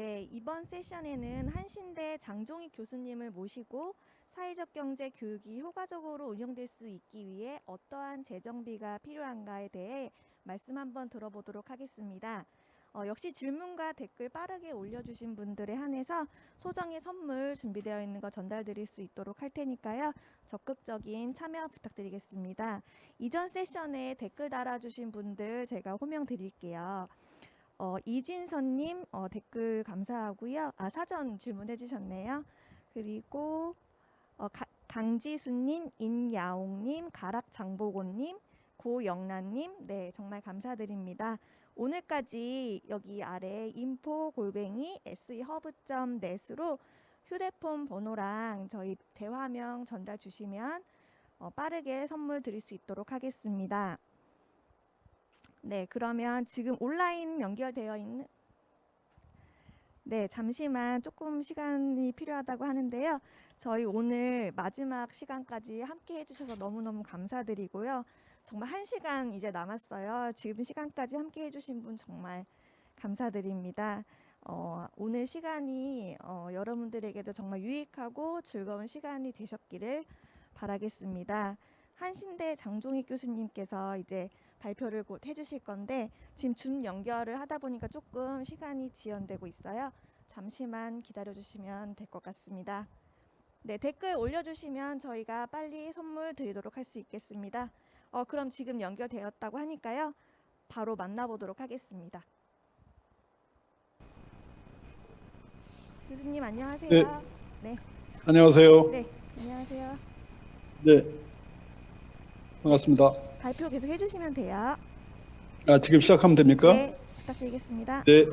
네, 이번 세션에는 한신대 장종익 교수님을 모시고 사회적 경제 교육이 효과적으로 운영될 수 있기 위해 어떠한 재정비가 필요한가에 대해 말씀 한번 들어보도록 하겠습니다. 역시 질문과 댓글 빠르게 올려주신 분들에 한해서 소정의 선물 준비되어 있는 거 전달드릴 수 있도록 할 테니까요. 적극적인 참여 부탁드리겠습니다. 이전 세션에 댓글 달아주신 분들 제가 호명 드릴게요. 이진선님 댓글 감사하고요. 사전 질문해 주셨네요. 그리고 강지수님, 인야옹님, 가락장보고님, 고영란님, 네 정말 감사드립니다. 오늘까지 여기 아래 info@sehub.net으로 휴대폰 번호랑 저희 대화명 전달 주시면 빠르게 선물 드릴 수 있도록 하겠습니다. 네, 그러면 지금 온라인 연결되어 있는 잠시만 조금 시간이 필요하다고 하는데요. 저희 오늘 마지막 시간까지 함께 해주셔서 너무너무 감사드리고요. 정말 1시간 이제 남았어요. 지금 시간까지 함께 해주신 분 정말 감사드립니다. 오늘 시간이 여러분들에게도 정말 유익하고 즐거운 시간이 되셨기를 바라겠습니다. 한신대 장종익 교수님께서 이제 발표를 곧 해주실 건데 지금 줌 연결을 하다 보니까 조금 시간이 지연되고 있어요. 잠시만 기다려주시면 될 것 같습니다. 네, 댓글 올려주시면 저희가 빨리 선물 드리도록 할 수 있겠습니다. 그럼 지금 연결되었다고 하니까요. 바로 만나보도록 하겠습니다. 교수님 안녕하세요. 네. 네. 안녕하세요. 네, 안녕하세요. 네. 반갑습니다. 발표 계속 해주시면 돼요. 지금 시작하면 됩니까? 네, 부탁드리겠습니다. 네.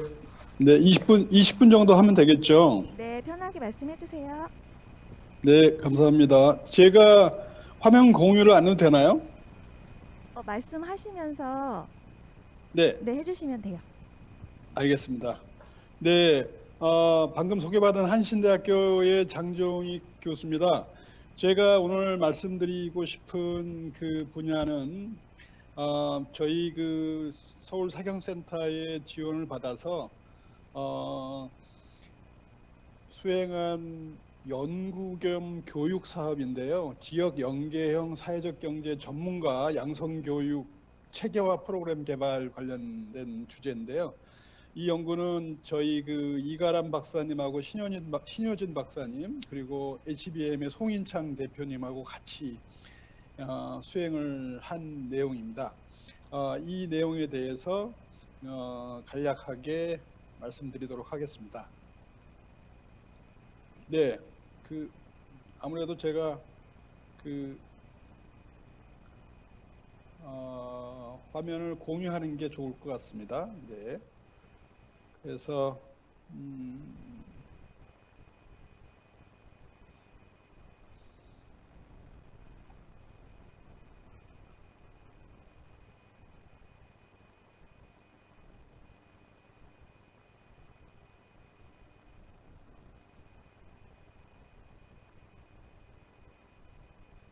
네, 20분 정도 하면 되겠죠? 네, 편하게 말씀해 주세요. 네, 감사합니다. 제가 화면 공유를 안 해도 되나요? 말씀하시면서 네. 네, 해주시면 돼요. 알겠습니다. 네, 방금 소개받은 한신대학교의 장종익 교수입니다. 제가 오늘 말씀드리고 싶은 그 분야는 저희 그 서울 사경센터의 지원을 받아서 수행한 연구 겸 교육 사업인데요. 지역 연계형 사회적 경제 전문가 양성 교육 체계화 프로그램 개발 관련된 주제인데요. 이 연구는 저희 그 이가람 박사님하고 신효진 박사님 그리고 HBM의 송인창 대표님하고 같이 수행을 한 내용입니다. 이 내용에 대해서 간략하게 말씀드리도록 하겠습니다. 네, 아무래도 제가 화면을 공유하는 게 좋을 것 같습니다. 네. 그래서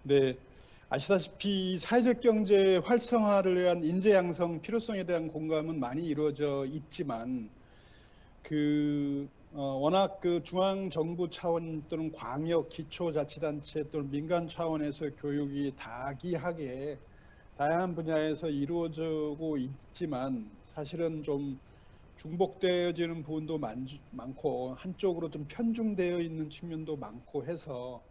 네, 아시다시피 사회적 경제 활성화를 위한 인재 양성 필요성에 대한 공감은 많이 이루어져 있지만 워낙 그 중앙 정부 차원 또는 광역 기초자치단체 또는 민간 차원에서 교육이 다기하게 다양한 분야에서 이루어지고 있지만 사실은 좀 중복되어지는 부분도 많고 한쪽으로 좀 편중되어 있는 측면도 많고 해서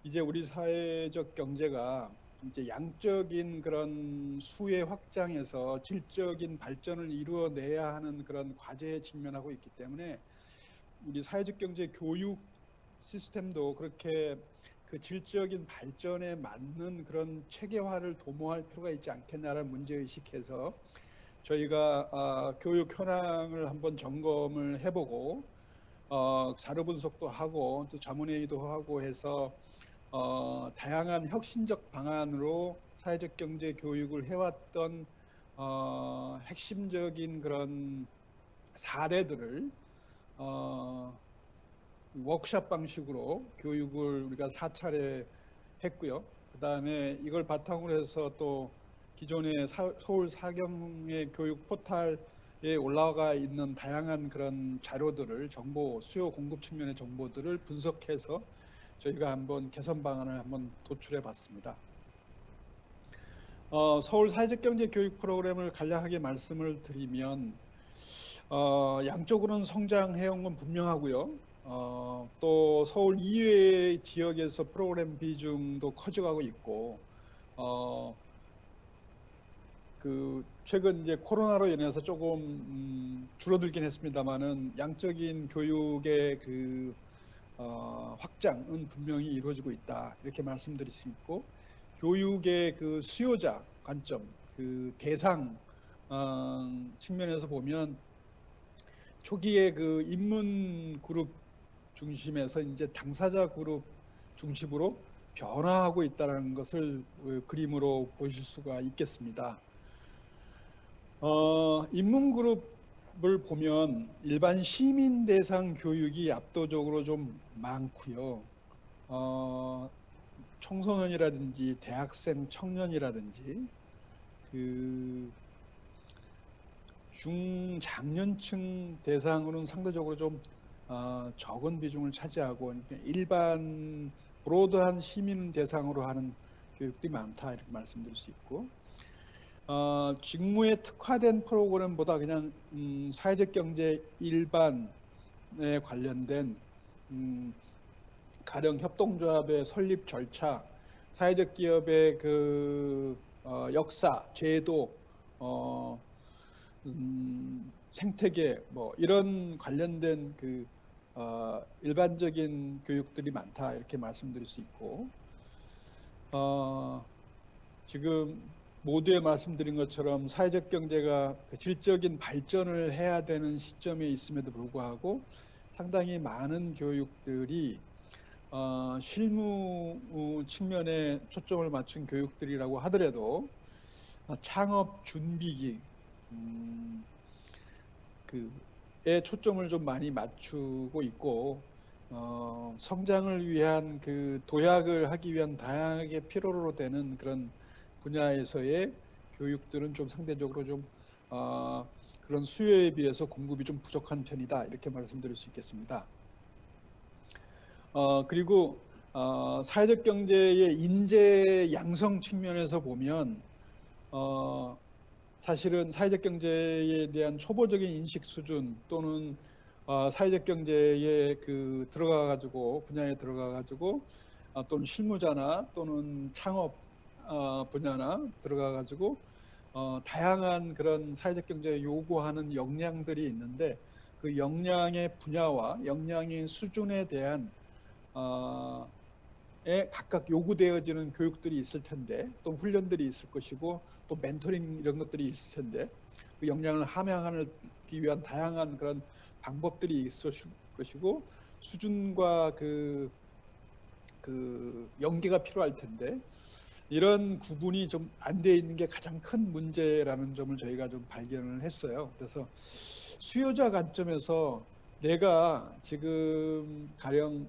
이제 우리 사회적 경제가 이제 양적인 그런 수혜 확장에서 질적인 발전을 이루어내야 하는 그런 과제에 직면하고 있기 때문에 우리 사회적 경제 교육 시스템도 그렇게 그 질적인 발전에 맞는 그런 체계화를 도모할 필요가 있지 않겠냐라는 문제의식해서 저희가 교육 현황을 한번 점검을 해보고 자료 분석도 하고 또 자문회의도 하고 해서 다양한 혁신적 방안으로 사회적 경제 교육을 해왔던 핵심적인 그런 사례들을 워크숍 방식으로 교육을 우리가 4차례 했고요. 그 다음에 이걸 바탕으로 해서 또 기존의 서울 사경의 교육 포탈에 올라가 있는 다양한 그런 자료들을 정보 수요 공급 측면의 정보들을 분석해서 저희가 한번 개선 방안을 한번 도출해 봤습니다. 서울 사회적 경제 교육 프로그램을 간략하게 말씀을 드리면 양쪽으로는 성장해 온 건 분명하고요. 또 서울 이외의 지역에서 프로그램 비중도 커져가고 있고 최근 이제 코로나로 인해서 조금 줄어들긴 했습니다만은 양적인 교육의 확장은 분명히 이루어지고 있다 이렇게 말씀드릴 수 있고 교육의 수요자 관점 대상 측면에서 보면 초기에 입문 그룹 중심에서 이제 당사자 그룹 중심으로 변화하고 있다는 것을 그림으로 보실 수가 있겠습니다. 입문 그룹을 보면 일반 시민 대상 교육이 압도적으로 좀 많고요. 청소년이라든지 대학생, 청년이라든지 중장년층 대상으로는 상대적으로 좀 적은 비중을 차지하고 일반 브로드한 시민 대상으로 하는 교육들이 많다 이렇게 말씀드릴 수 있고 직무에 특화된 프로그램보다 그냥 사회적 경제 일반에 관련된 가령 협동조합의 설립 절차, 사회적 기업의 역사, 제도, 생태계 뭐 이런 관련된 일반적인 교육들이 많다 이렇게 말씀드릴 수 있고 지금 모두에 말씀드린 것처럼 사회적 경제가 질적인 발전을 해야 되는 시점에 있음에도 불구하고 상당히 많은 교육들이 실무 측면에 초점을 맞춘 교육들이라고 하더라도 창업 준비기 에 초점을 좀 많이 맞추고 있고 성장을 위한 도약을 하기 위한 다양하게 필요로 되는 그런 분야에서의 교육들은 좀 상대적으로 좀 그런 수요에 비해서 공급이 좀 부족한 편이다 이렇게 말씀드릴 수 있겠습니다. 그리고 사회적 경제의 인재 양성 측면에서 보면 사실은 사회적 경제에 대한 초보적인 인식 수준 또는 사회적 경제에 분야에 들어가 가지고 또는 실무자나 또는 창업 분야나 들어가 가지고 다양한 그런 사회적 경제에 요구하는 역량들이 있는데 그 역량의 분야와 역량의 수준에 대한 각각 요구되어지는 교육들이 있을 텐데 또 훈련들이 있을 것이고 또 멘토링 이런 것들이 있을 텐데 그 역량을 함양하기 위한 다양한 그런 방법들이 있을 것이고 수준과 연계가 필요할 텐데 이런 구분이 좀 안 돼 있는 게 가장 큰 문제라는 점을 저희가 좀 발견을 했어요. 그래서 수요자 관점에서 내가 지금 가령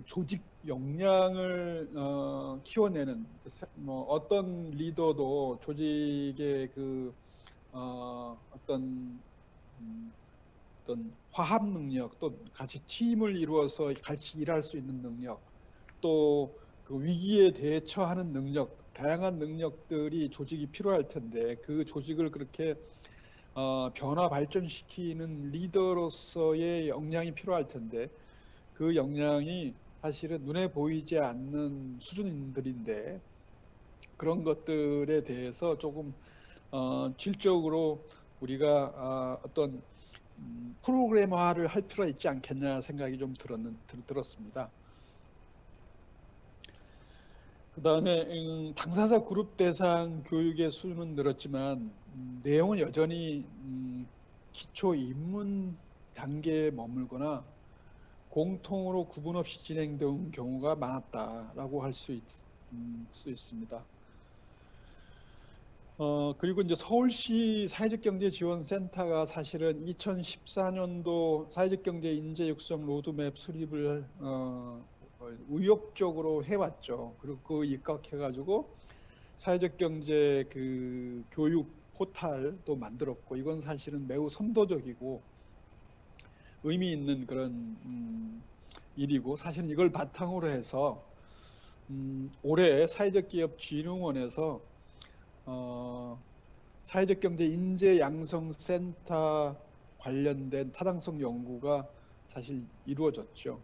조직 역량을 키워내는 뭐 어떤 리더도 조직의 어떤 화합 능력 또 같이 팀을 이루어서 같이 일할 수 있는 능력 또 위기에 대처하는 능력 다양한 능력들이 조직이 필요할 텐데 그 조직을 그렇게 변화 발전시키는 리더로서의 역량이 필요할 텐데 그 역량이 사실은 눈에 보이지 않는 수준들인데 그런 것들에 대해서 조금 질적으로 우리가 어떤 프로그램화를 할 필요가 있지 않겠냐 생각이 좀 들었습니다. 그 다음에 당사자 그룹 대상 교육의 수는 늘었지만 내용은 여전히 기초 입문 단계에 머물거나 공통으로 구분 없이 진행된 경우가 많았다라고 할 수 있습니다. 그리고 이제 서울시 사회적경제지원센터가 사실은 2014년도 사회적경제 인재 육성 로드맵 수립을 의욕적으로 해왔죠. 그리고 입각해가지고 사회적경제 교육 포탈도 만들었고, 이건 사실은 매우 선도적이고 의미 있는 그런 일이고, 사실은 이걸 바탕으로 해서 올해 사회적기업진흥원에서 사회적경제인재양성센터 관련된 타당성 연구가 사실 이루어졌죠.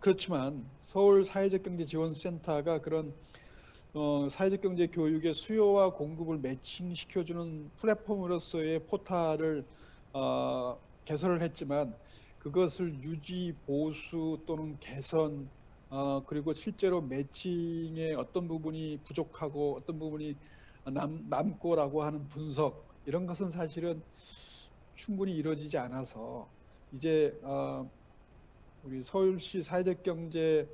그렇지만 서울사회적경제지원센터가 그런 사회적경제 교육의 수요와 공급을 매칭시켜주는 플랫폼으로서의 포탈을 개설을 했지만, 그것을 유지, 보수 또는 개선, 그리고 실제로 매칭의 어떤 부분이 부족하고 어떤 부분이 남고라고 하는 분석, 이런 것은 사실은 충분히 이루어지지 않아서 이제 우리 서울시 사회적경제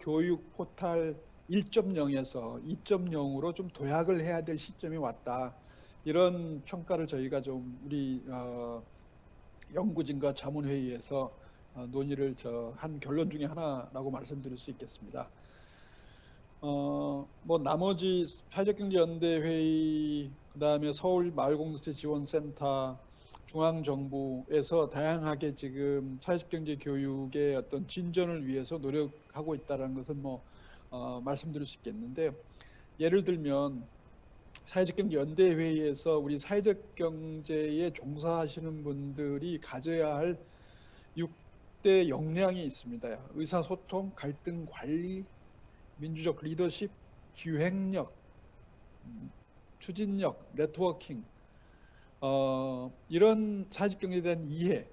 교육 포탈 1.0에서 2.0으로 좀 도약을 해야 될 시점이 왔다. 이런 평가를 저희가 좀 우리 연구진과 자문회의에서 논의를 한 결론 중에 하나라고 말씀드릴 수 있겠습니다. 뭐 나머지 사회적경제연대회의, 그다음에 서울마을공동체지원센터, 중앙정부에서 다양하게 지금 사회적경제 교육의 어떤 진전을 위해서 노력하고 있다는 것은 뭐 말씀드릴 수 있겠는데, 예를 들면 사회적경제연대회의에서 우리 사회적경제에 종사하시는 분들이 가져야 할 6대 역량이 있습니다. 의사소통, 갈등 관리, 민주적 리더십, 기획력, 추진력, 네트워킹, 이런 사회적경제에 대한 이해,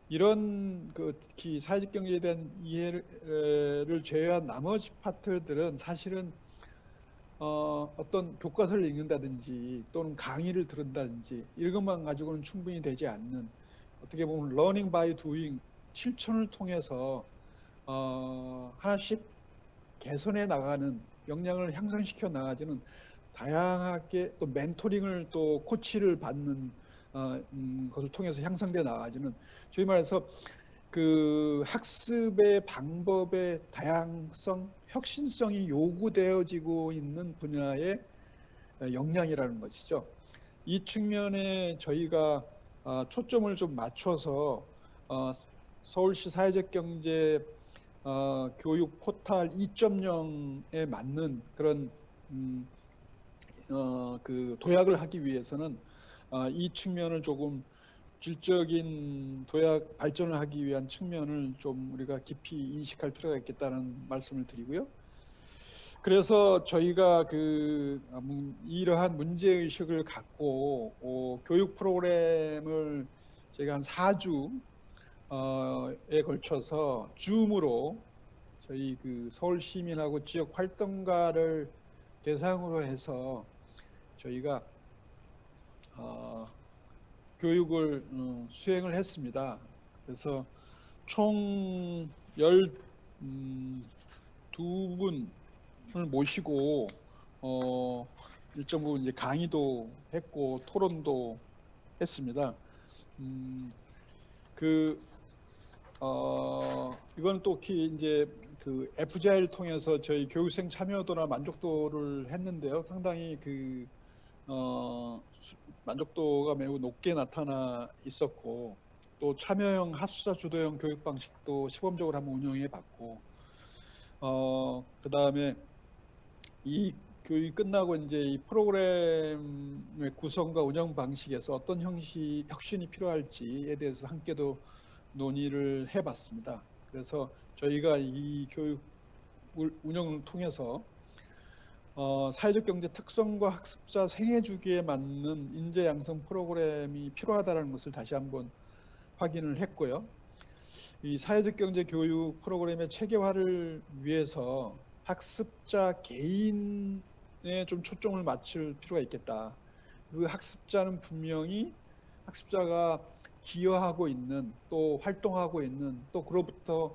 이런 특히 사회적경제에 대한 이해를 제외한 나머지 파트들은 사실은 어떤 교과서를 읽는다든지 또는 강의를 들은다든지 이것만 가지고는 충분히 되지 않는, 어떻게 보면 learning by doing, 실천을 통해서 하나씩 개선해 나가는, 역량을 향상시켜 나가지는, 다양하게 또 멘토링을 또 코치를 받는 것을 통해서 향상돼 나가지는, 저희 말해서 그 학습의 방법의 다양성, 혁신성이 요구되어지고 있는 분야의 역량이라는 것이죠. 이 측면에 저희가 초점을 좀 맞춰서 서울시 사회적경제 교육 포탈 2.0에 맞는 그런 그 도약을 하기 위해서는 이 측면을 조금 질적인 도약 발전을 하기 위한 측면을 좀 우리가 깊이 인식할 필요가 있겠다는 말씀을 드리고요. 그래서 저희가 이러한 문제 의식을 갖고 교육 프로그램을 저희가 한 4주에 걸쳐서 줌으로 저희 그 서울 시민하고 지역 활동가를 대상으로 해서 저희가 교육을 수행을 했습니다. 그래서 총 12분을 모시고 일정 부분 이제 강의도 했고 토론도 했습니다. 이건 또 특히 이제 그 FGI를 통해서 저희 교육생 참여도나 만족도를 했는데요. 상당히 만족도가 매우 높게 나타나 있었고, 또 참여형 학습자 주도형 교육 방식도 시범적으로 한번 운영해 봤고, 그 다음에 이 교육이 끝나고 이제 이 프로그램의 구성과 운영 방식에서 어떤 혁신이 필요할지에 대해서 함께도 논의를 해봤습니다. 그래서 저희가 이 교육 운영을 통해서 사회적 경제 특성과 학습자 생애 주기에 맞는 인재 양성 프로그램이 필요하다는 것을 다시 한번 확인을 했고요. 이 사회적 경제 교육 프로그램의 체계화를 위해서 학습자 개인에 좀 초점을 맞출 필요가 있겠다. 그 학습자는 분명히 학습자가 기여하고 있는, 또 활동하고 있는, 또 그로부터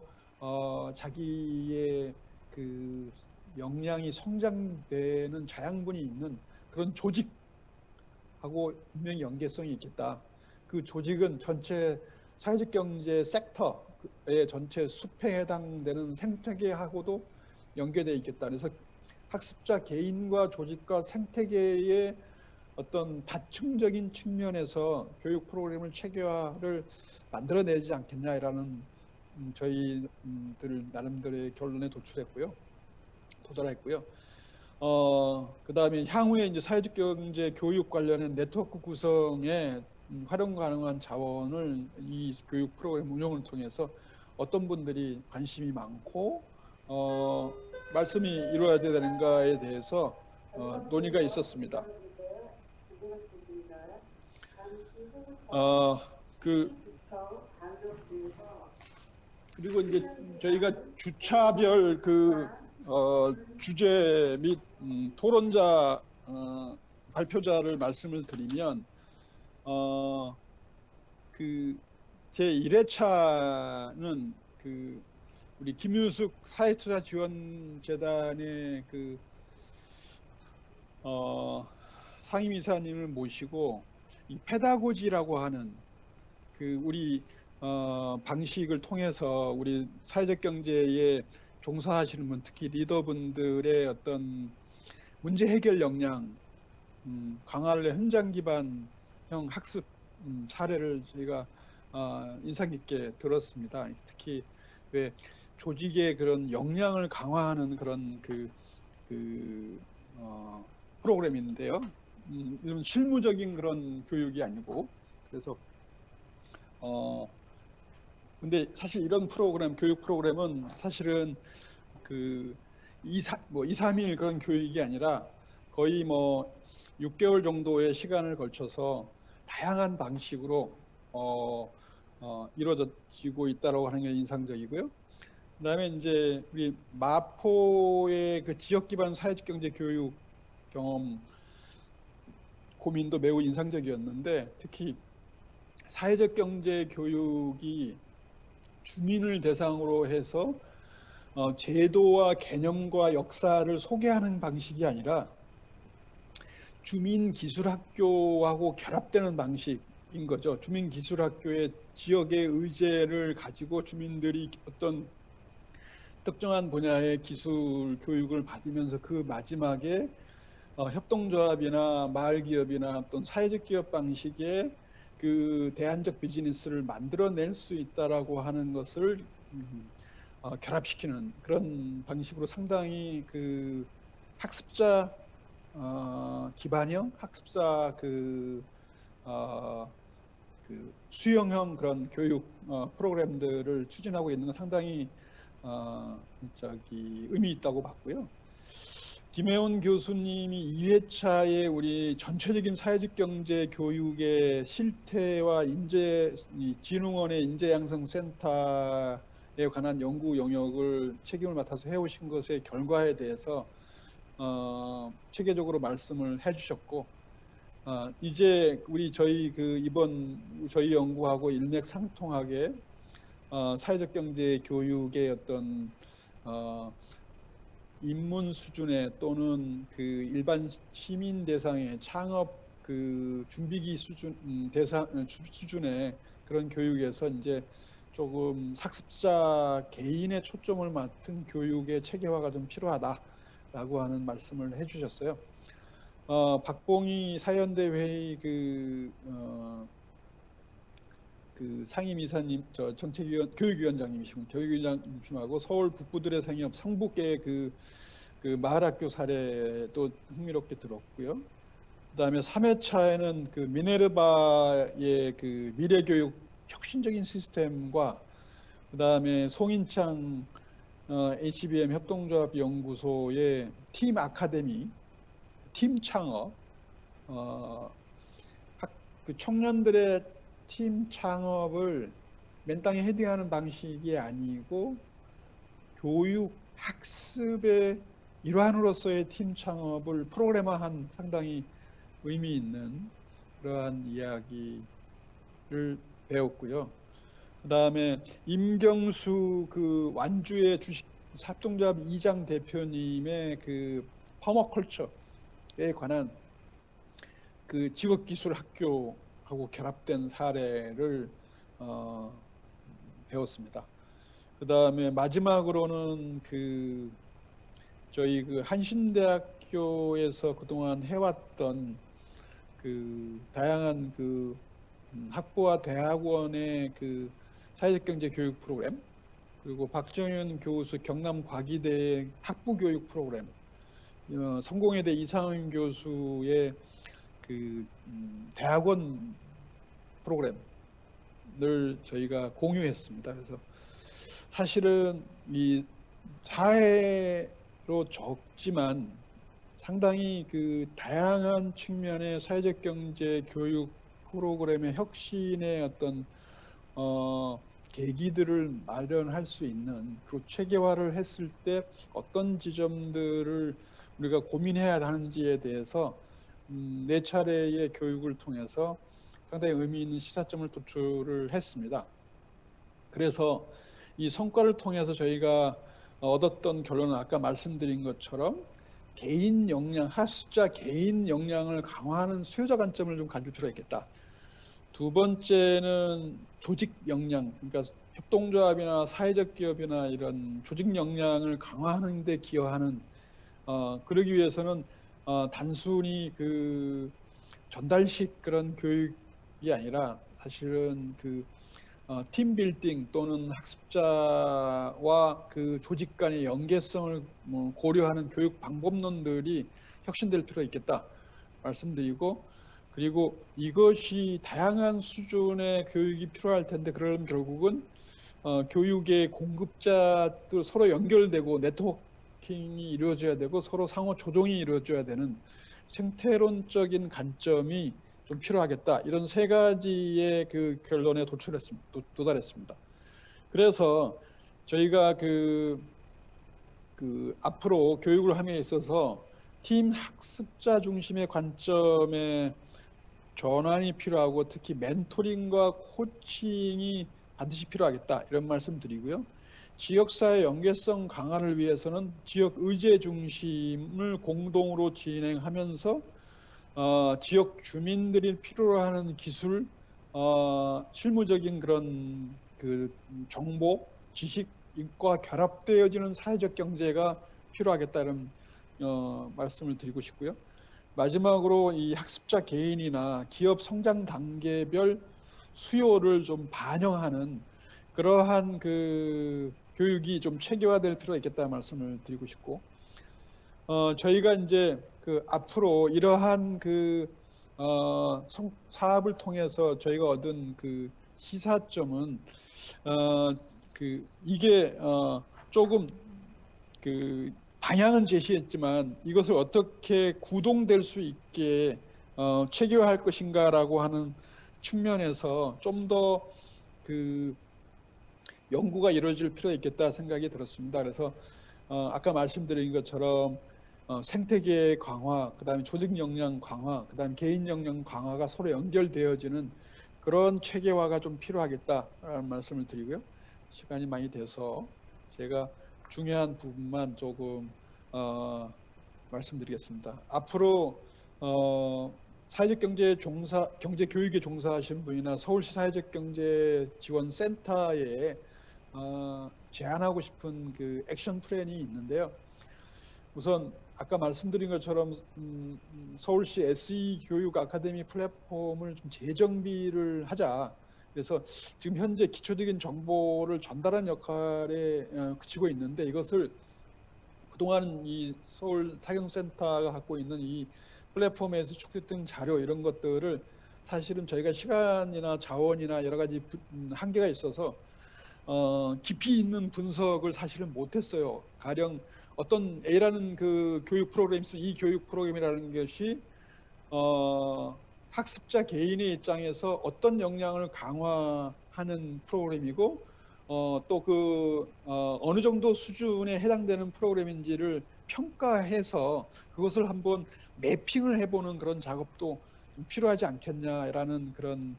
자기의 그 역량이 성장되는 자양분이 있는 그런 조직하고 분명히 연계성이 있겠다. 그 조직은 전체 사회적 경제 섹터의 전체 숲에 해당되는 생태계하고도 연계되어 있겠다. 그래서 학습자 개인과 조직과 생태계의 어떤 다층적인 측면에서 교육 프로그램을 체계화를 만들어내지 않겠냐라는 저희들 나름대로의 결론에 도달했고요. 그다음에 향후에 이제 사회적 경제 교육 관련한 네트워크 구성에 활용 가능한 자원을 이 교육 프로그램 운영을 통해서 어떤 분들이 관심이 많고 말씀이 이루어져야 되는가에 대해서 논의가 있었습니다. 그리고 이제 저희가 주차별 주제 및 토론자 발표자를 말씀을 드리면 제 1회차는 우리 김유숙 사회투자지원재단의 상임이사님을 모시고 이 페다고지라고 하는 우리 방식을 통해서 우리 사회적 경제에 종사하시는 분, 특히 리더분들의 어떤 문제 해결 역량, 강화를 현장 기반형 학습 사례를 저희가 인상 깊게 들었습니다. 특히 왜 조직의 그런 역량을 강화하는 그런 프로그램인데요. 이런 실무적인 그런 교육이 아니고, 그래서 근데 사실 이런 프로그램, 교육 프로그램은 사실은 2, 3일 그런 교육이 아니라 거의 6개월 정도의 시간을 걸쳐서 다양한 방식으로 이루어지고 있다고 하는 게 인상적이고요. 그다음에 이제 우리 마포의 지역 기반 사회적 경제 교육 경험 고민도 매우 인상적이었는데, 특히 사회적 경제 교육이 주민을 대상으로 해서 제도와 개념과 역사를 소개하는 방식이 아니라 주민기술학교하고 결합되는 방식인 거죠. 주민기술학교의 지역의 의제를 가지고 주민들이 어떤 특정한 분야의 기술 교육을 받으면서 그 마지막에 협동조합이나 마을기업이나 어떤 사회적 기업 방식의 대안적 비즈니스를 만들어낼 수 있다라고 하는 것을 결합시키는 그런 방식으로 상당히 학습자 기반형, 학습자 수용형 그런 교육 프로그램들을 추진하고 있는 건 상당히 의미 있다고 봤고요. 김혜원 교수님이 2회차에 우리 전체적인 사회적 경제 교육의 실태와 진흥원의 인재양성센터에 관한 연구 영역을 책임을 맡아서 해오신 것의 결과에 대해서 체계적으로 말씀을 해주셨고, 이제 이번 저희 연구하고 일맥상통하게 사회적 경제 교육의 어떤 입문 수준의 또는 일반 시민 대상의 창업 준비기 수준의 그런 교육에서 이제 조금 학습자 개인의 초점을 맡은 교육의 체계화가 좀 필요하다라고 하는 말씀을 해주셨어요. 박봉희 사연대 회의 상임이사님, 교육위원장님이시고 교육위원장님하고 서울 북부들의 생협 성북의 마을학교 사례도 흥미롭게 들었고요. 그다음에 3회차에는 미네르바의 미래교육 혁신적인 시스템과 그다음에 송인창 HBM 협동조합 연구소의 팀 아카데미, 팀 창업, 청년들의 팀 창업을 맨땅에 헤딩하는 방식이 아니고 교육 학습의 일환으로서의 팀 창업을 프로그램화한 상당히 의미 있는 그러한 이야기를 배웠고요. 그다음에 임경수 완주의 주식 합동조합 이장 대표님의 퍼머컬처에 관한 직업기술 학교하고 결합된 사례를 배웠습니다. 그다음에 마지막으로는 저희 한신대학교에서 그동안 해왔던 그 다양한 그 학부와 대학원의 그 사회적 경제 교육 프로그램, 그리고 박정현 교수 경남과기대 학부 교육 프로그램, 성공회대 이상은 교수의 그 대학원 프로그램을 저희가 공유했습니다. 그래서 사실은 이 사회로 적지만 상당히 그 다양한 측면의 사회적 경제 교육 프로그램의 혁신의 어떤 계기들을 마련할 수 있는, 그리고 체계화를 했을 때 어떤 지점들을 우리가 고민해야 하는지에 대해서 네 차례의 교육을 통해서 상당히 의미 있는 시사점을 도출을 했습니다. 그래서 이 성과를 통해서 저희가 얻었던 결론은 아까 말씀드린 것처럼 개인 역량, 학습자 개인 역량을 강화하는 수요자 관점을 좀 가질 필요가 있겠다. 두 번째는 조직 역량, 그러니까 협동조합이나 사회적 기업이나 이런 조직 역량을 강화하는 데 기여하는, 그러기 위해서는 단순히 그 전달식 그런 교육이 아니라 사실은 그 팀 빌딩 또는 학습자와 그 조직 간의 연계성을 고려하는 교육 방법론들이 혁신될 필요가 있겠다 말씀드리고, 그리고 이것이 다양한 수준의 교육이 필요할 텐데, 그러면 결국은 교육의 공급자들 서로 연결되고 네트워킹이 이루어져야 되고 서로 상호 조종이 이루어져야 되는 생태론적인 관점이 좀 필요하겠다. 이런 세 가지의 그 결론에 도달했습니다. 그래서 저희가 그 앞으로 교육을 함에 있어서 팀 학습자 중심의 관점에 전환이 필요하고, 특히 멘토링과 코칭이 반드시 필요하겠다, 이런 말씀 드리고요. 지역사회 연계성 강화를 위해서는 지역 의제 중심을 공동으로 진행하면서 지역 주민들이 필요로 하는 기술, 실무적인 그런 그 정보, 지식과 결합되어지는 사회적 경제가 필요하겠다, 이런 말씀을 드리고 싶고요. 마지막으로 이 학습자 개인이나 기업 성장 단계별 수요를 좀 반영하는 그러한 그 교육이 좀 체계화될 필요가 있겠다 말씀을 드리고 싶고, 저희가 이제 그 앞으로 이러한 그 사업을 통해서 저희가 얻은 그 시사점은 그 이게 조금 그 방향은 제시했지만 이것을 어떻게 구동될 수 있게 체계화할 것인가라고 하는 측면에서 좀 더 그 연구가 이루어질 필요가 있겠다 생각이 들었습니다. 그래서 아까 말씀드린 것처럼 생태계 강화, 그다음에 조직 역량 강화, 그다음에 개인 역량 강화가 서로 연결되어지는 그런 체계화가 좀 필요하겠다라는 말씀을 드리고요. 시간이 많이 돼서 제가 중요한 부분만 조금 말씀드리겠습니다. 앞으로 사회적 경제 교육에 종사하신 분이나 서울시 사회적 경제 지원 센터에 제안하고 싶은 그 액션 플랜이 있는데요. 우선 아까 말씀드린 것처럼 서울시 SE 교육 아카데미 플랫폼을 좀 재정비를 하자. 그래서 지금 현재 기초적인 정보를 전달하는 역할에 그치고 있는데, 이것을 그동안 이 서울 사경센터가 갖고 있는 이 플랫폼에서 축적된 자료, 이런 것들을 사실은 저희가 시간이나 자원이나 여러 가지 한계가 있어서 깊이 있는 분석을 사실은 못했어요. 가령 어떤 A라는 그 교육 프로그램이 있으면 이 교육 프로그램이라는 것이 학습자 개인의 입장에서 어떤 역량을 강화하는 프로그램이고 또 그 어느 정도 수준에 해당되는 프로그램인지를 평가해서 그것을 한번 매핑을 해보는 그런 작업도 좀 필요하지 않겠냐라는 그런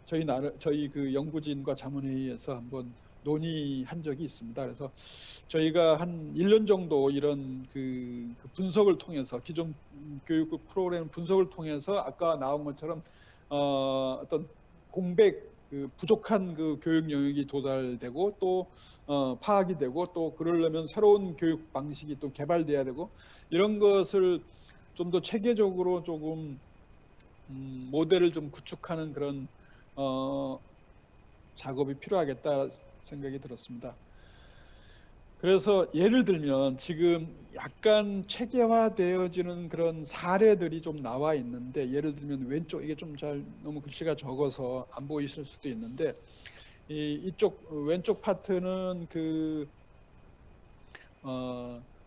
저희 그 연구진과 자문회의에서 한번 논의한 적이 있습니다. 그래서 저희가 한 1년 정도 이런 그 분석을 통해서 기존 교육 프로그램 분석을 통해서 아까 나온 것처럼 어떤 공백, 그 부족한 그 교육 영역이 도달되고 또 파악이 되고, 또 그러려면 새로운 교육 방식이 또 개발돼야 되고, 이런 것을 좀 더 체계적으로 조금 모델을 좀 구축하는 그런 작업이 필요하겠다 생각이 들었습니다. 그래서 예를 들면 지금 약간 체계화되어지는 그런 사례들이 좀 나와 있는데, 예를 들면 왼쪽, 이게 좀 잘 너무 글씨가 적어서 안 보이실 수도 있는데, 이쪽 왼쪽 파트는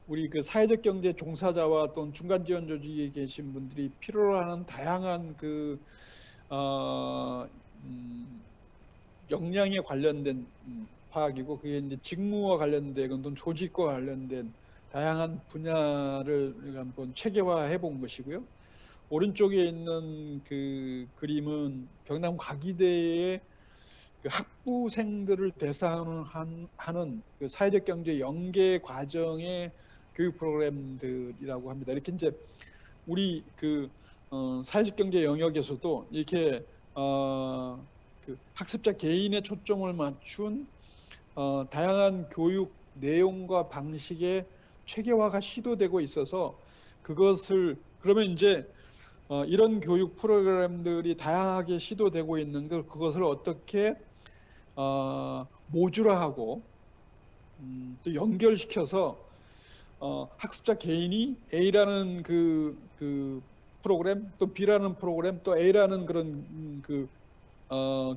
우리 그 사회적 경제 종사자와 또는 중간 지원 조직에 계신 분들이 필요로 하는 다양한 역량에 관련된 파악이고, 그게 이제 직무와 관련된 또는 조직과 관련된 다양한 분야를 우리가 한번 체계화해 본 것이고요. 오른쪽에 있는 그 그림은 경남 과기대의 그 학부생들을 대상으로 하는 그 사회적 경제 연계 과정의 교육 프로그램들이라고 합니다. 이렇게 이제 우리 사회적 경제 영역에서도 이렇게 그 학습자 개인의 초점을 맞춘 다양한 교육 내용과 방식의 체계화가 시도되고 있어서, 그것을 그러면 이제 이런 교육 프로그램들이 다양하게 시도되고 있는 걸, 그것을 어떻게 모듈화하고 또 연결시켜서 학습자 개인이 A라는 그 프로그램, 또 B라는 프로그램, 또 A라는 그런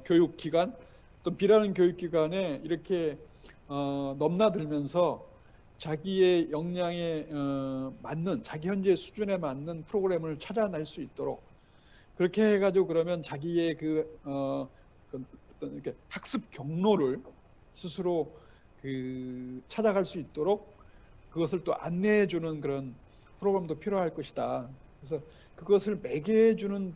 교육기관, 또 B라는 교육기관에 이렇게 넘나들면서 자기의 역량에 맞는, 자기 현재 수준에 맞는 프로그램을 찾아낼 수 있도록, 그렇게 해가지고 그러면 자기의 어떤 이렇게 학습 경로를 스스로 찾아갈 수 있도록 그것을 또 안내해 주는 그런 프로그램도 필요할 것이다. 그래서 그것을 매개해 주는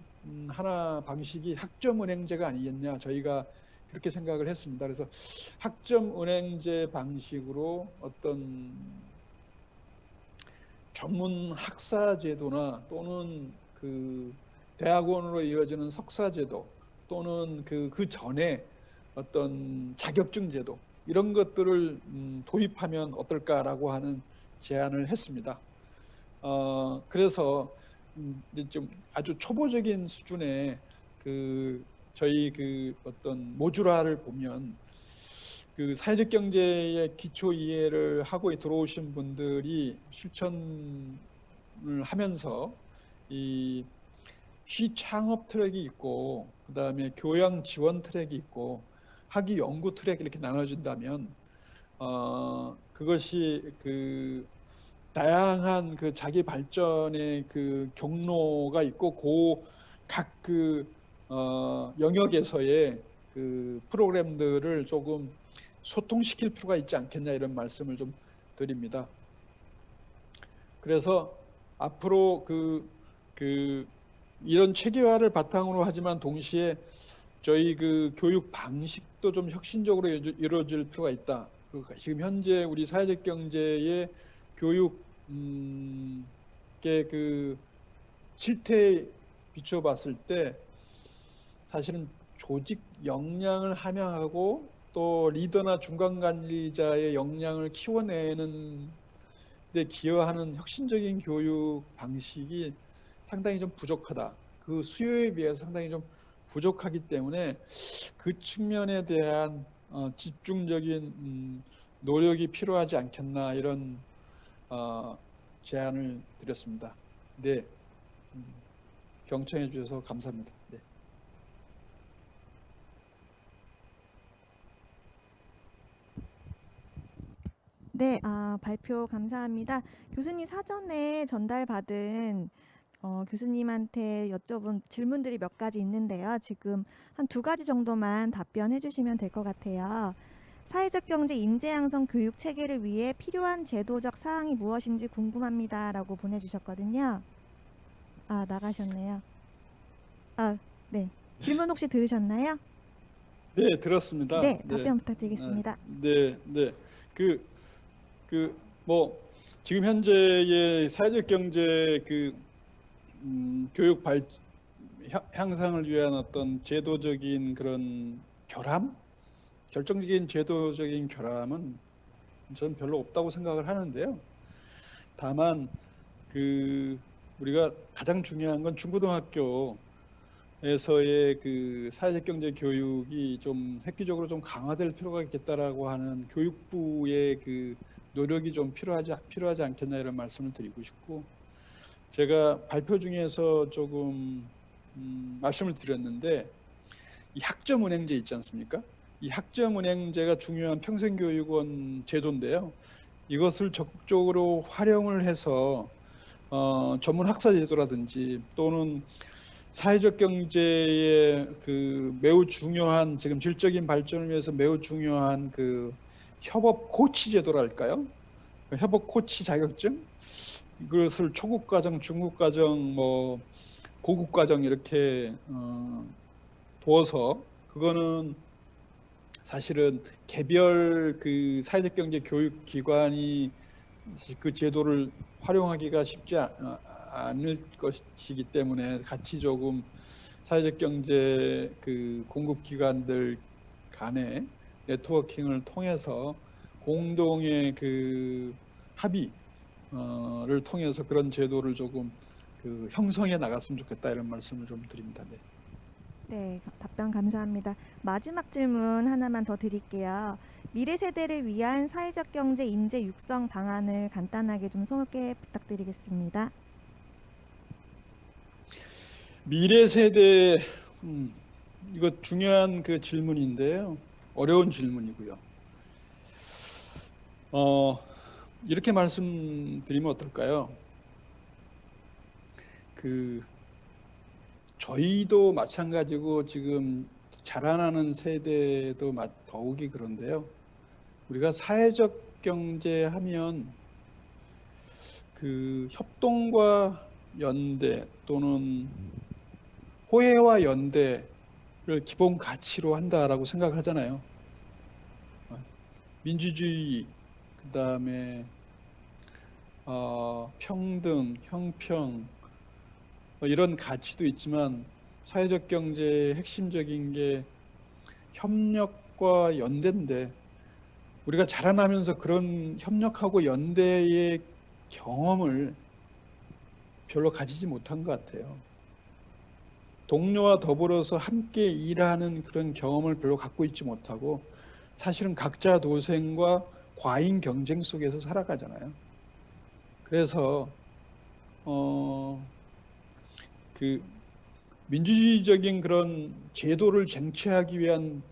하나 방식이 학점은행제가 아니겠냐, 저희가 그렇게 생각을 했습니다. 그래서 학점은행제 방식으로 어떤 전문 학사제도나 또는 그 대학원으로 이어지는 석사제도, 또는 그 전에 어떤 자격증 제도, 이런 것들을 도입하면 어떨까라고 하는 제안을 했습니다. 그래서 좀 아주 초보적인 수준의 저희 어떤 모듈화를 보면, 사회적 경제의 기초 이해를 하고 들어오신 분들이 실천을 하면서 이 시창업 트랙이 있고, 그 다음에 교양 지원 트랙이 있고, 학위 연구 트랙, 이렇게 나눠진다면 그것이 다양한 자기 발전의 경로가 있고, 각 영역에서의 프로그램들을 조금 소통시킬 필요가 있지 않겠냐, 이런 말씀을 좀 드립니다. 그래서 앞으로 이런 체계화를 바탕으로 하지만 동시에 저희 교육 방식도 좀 혁신적으로 이루어질 필요가 있다. 지금 현재 우리 사회적 경제의 교육의 실태에 비춰봤을 때, 사실은 조직 역량을 함양하고 또 리더나 중간관리자의 역량을 키워내는 데 기여하는 혁신적인 교육 방식이 상당히 좀 부족하다. 그 수요에 비해서 상당히 좀 부족하기 때문에 그 측면에 대한 집중적인 노력이 필요하지 않겠나, 이런 제안을 드렸습니다. 네, 경청해 주셔서 감사합니다. 네. 네, 발표 감사합니다. 교수님 사전에 전달받은 교수님한테 여쭤본 질문들이 몇 가지 있는데요. 지금 한 2가지 정도만 답변해 주시면 될 것 같아요. 사회적 경제 인재 양성 교육 체계를 위해 필요한 제도적 사항이 무엇인지 궁금합니다. 라고 보내주셨거든요. 나가셨네요. 네. 질문 혹시 들으셨나요? 네, 들었습니다. 네, 답변 부탁드리겠습니다. 네. 지금 현재의 사회적 경제 교육 향상을 위한 어떤 제도적인 그런 결정적인 제도적인 결함은 저는 별로 없다고 생각을 하는데요. 다만 우리가 가장 중요한 건 중고등학교 에서의 그 사회적 경제 교육이 좀 획기적으로 좀 강화될 필요가 있겠다라고 하는 교육부의 그 노력이 좀 필요하지 않겠나 이런 말씀을 드리고 싶고, 제가 발표 중에서 조금 말씀을 드렸는데 이 학점은행제 있지 않습니까? 이 학점은행제가 중요한 평생교육원 제도인데요. 이것을 적극적으로 활용을 해서 전문 학사 제도라든지 또는 사회적 경제의 그 매우 중요한 지금 질적인 발전을 위해서 매우 중요한 그 협업 코치 제도랄까요? 협업 코치 자격증, 이것을 초급 과정, 중급 과정, 뭐 고급 과정 이렇게 두어서, 그거는 사실은 개별 그 사회적 경제 교육 기관이 그 제도를 활용하기가 쉽지 않을 것이기 때문에 같이 조금 사회적 경제 그 공급 기관들 간의 네트워킹을 통해서 공동의 그 합의를 통해서 그런 제도를 조금 그 형성해 나갔으면 좋겠다 이런 말씀을 좀 드립니다. 네. 네, 답변 감사합니다. 마지막 질문 하나만 더 드릴게요. 미래 세대를 위한 사회적 경제 인재 육성 방안을 간단하게 좀 소개 부탁드리겠습니다. 미래 세대, 이거 중요한 그 질문인데요. 어려운 질문이고요. 이렇게 말씀드리면 어떨까요? 그 저희도 마찬가지고 지금 자라나는 세대도 더욱이 그런데요. 우리가 사회적 경제 하면 그 협동과 연대 또는 호혜와 연대를 기본 가치로 한다라고 생각하잖아요. 민주주의, 그다음에 평등, 형평, 이런 가치도 있지만 사회적 경제의 핵심적인 게 협력과 연대인데, 우리가 자라나면서 그런 협력하고 연대의 경험을 별로 가지지 못한 것 같아요. 동료와 더불어서 함께 일하는 그런 경험을 별로 갖고 있지 못하고 사실은 각자 도생과 과잉 경쟁 속에서 살아가잖아요. 그래서 그 민주주의적인 그런 제도를 쟁취하기 위한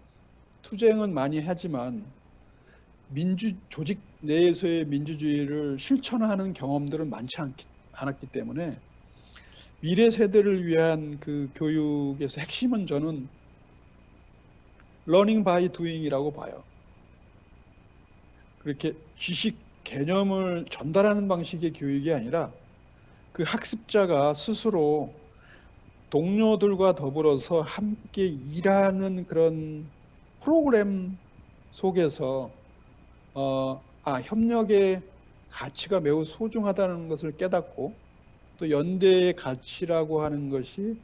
투쟁은 많이 하지만 조직 내에서의 민주주의를 실천하는 경험들은 많지 않았기 때문에 미래 세대를 위한 그 교육에서 핵심은 저는 learning by doing이라고 봐요. 그렇게 지식 개념을 전달하는 방식의 교육이 아니라 그 학습자가 스스로 동료들과 더불어서 함께 일하는 그런 프로그램 속에서 협력의 가치가 매우 소중하다는 것을 깨닫고, 또 연대의 가치라고 하는 것이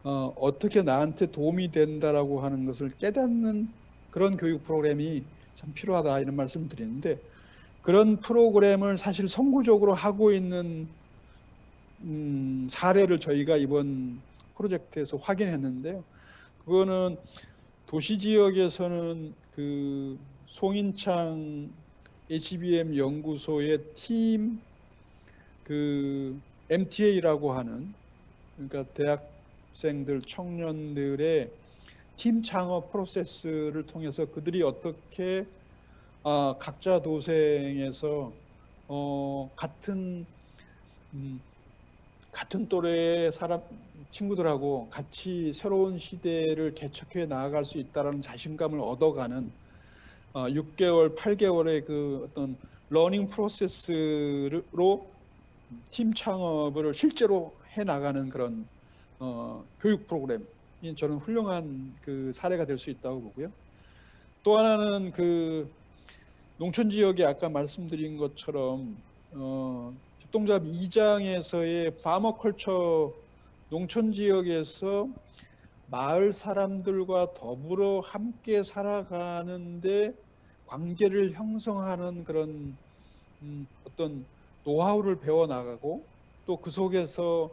어떻게 나한테 도움이 된다라고 하는 것을 깨닫는 그런 교육 프로그램이 참 필요하다 이런 말씀을 드리는데, 그런 프로그램을 사실 선구적으로 하고 있는 사례를 저희가 이번 프로젝트에서 확인했는데요. 그거는 도시 지역에서는 그 송인창 HBM 연구소의 팀 그 MTA라고 하는, 그러니까 대학생들 청년들의 팀 창업 프로세스를 통해서 그들이 어떻게 각자 도생에서 같은 또래의 친구들하고 같이 새로운 시대를 개척해 나아갈 수 있다는 자신감을 얻어가는 6개월, 8개월의 그 어떤 러닝 프로세스로 팀 창업을 실제로 해 나가는 그런 교육 프로그램이 저는 훌륭한 그 사례가 될 수 있다고 보고요. 또 하나는 그 농촌 지역에 아까 말씀드린 것처럼 협동조합 2장에서의 파머컬처, 농촌 지역에서 마을 사람들과 더불어 함께 살아가는데 관계를 형성하는 그런 어떤 노하우를 배워나가고, 또 그 속에서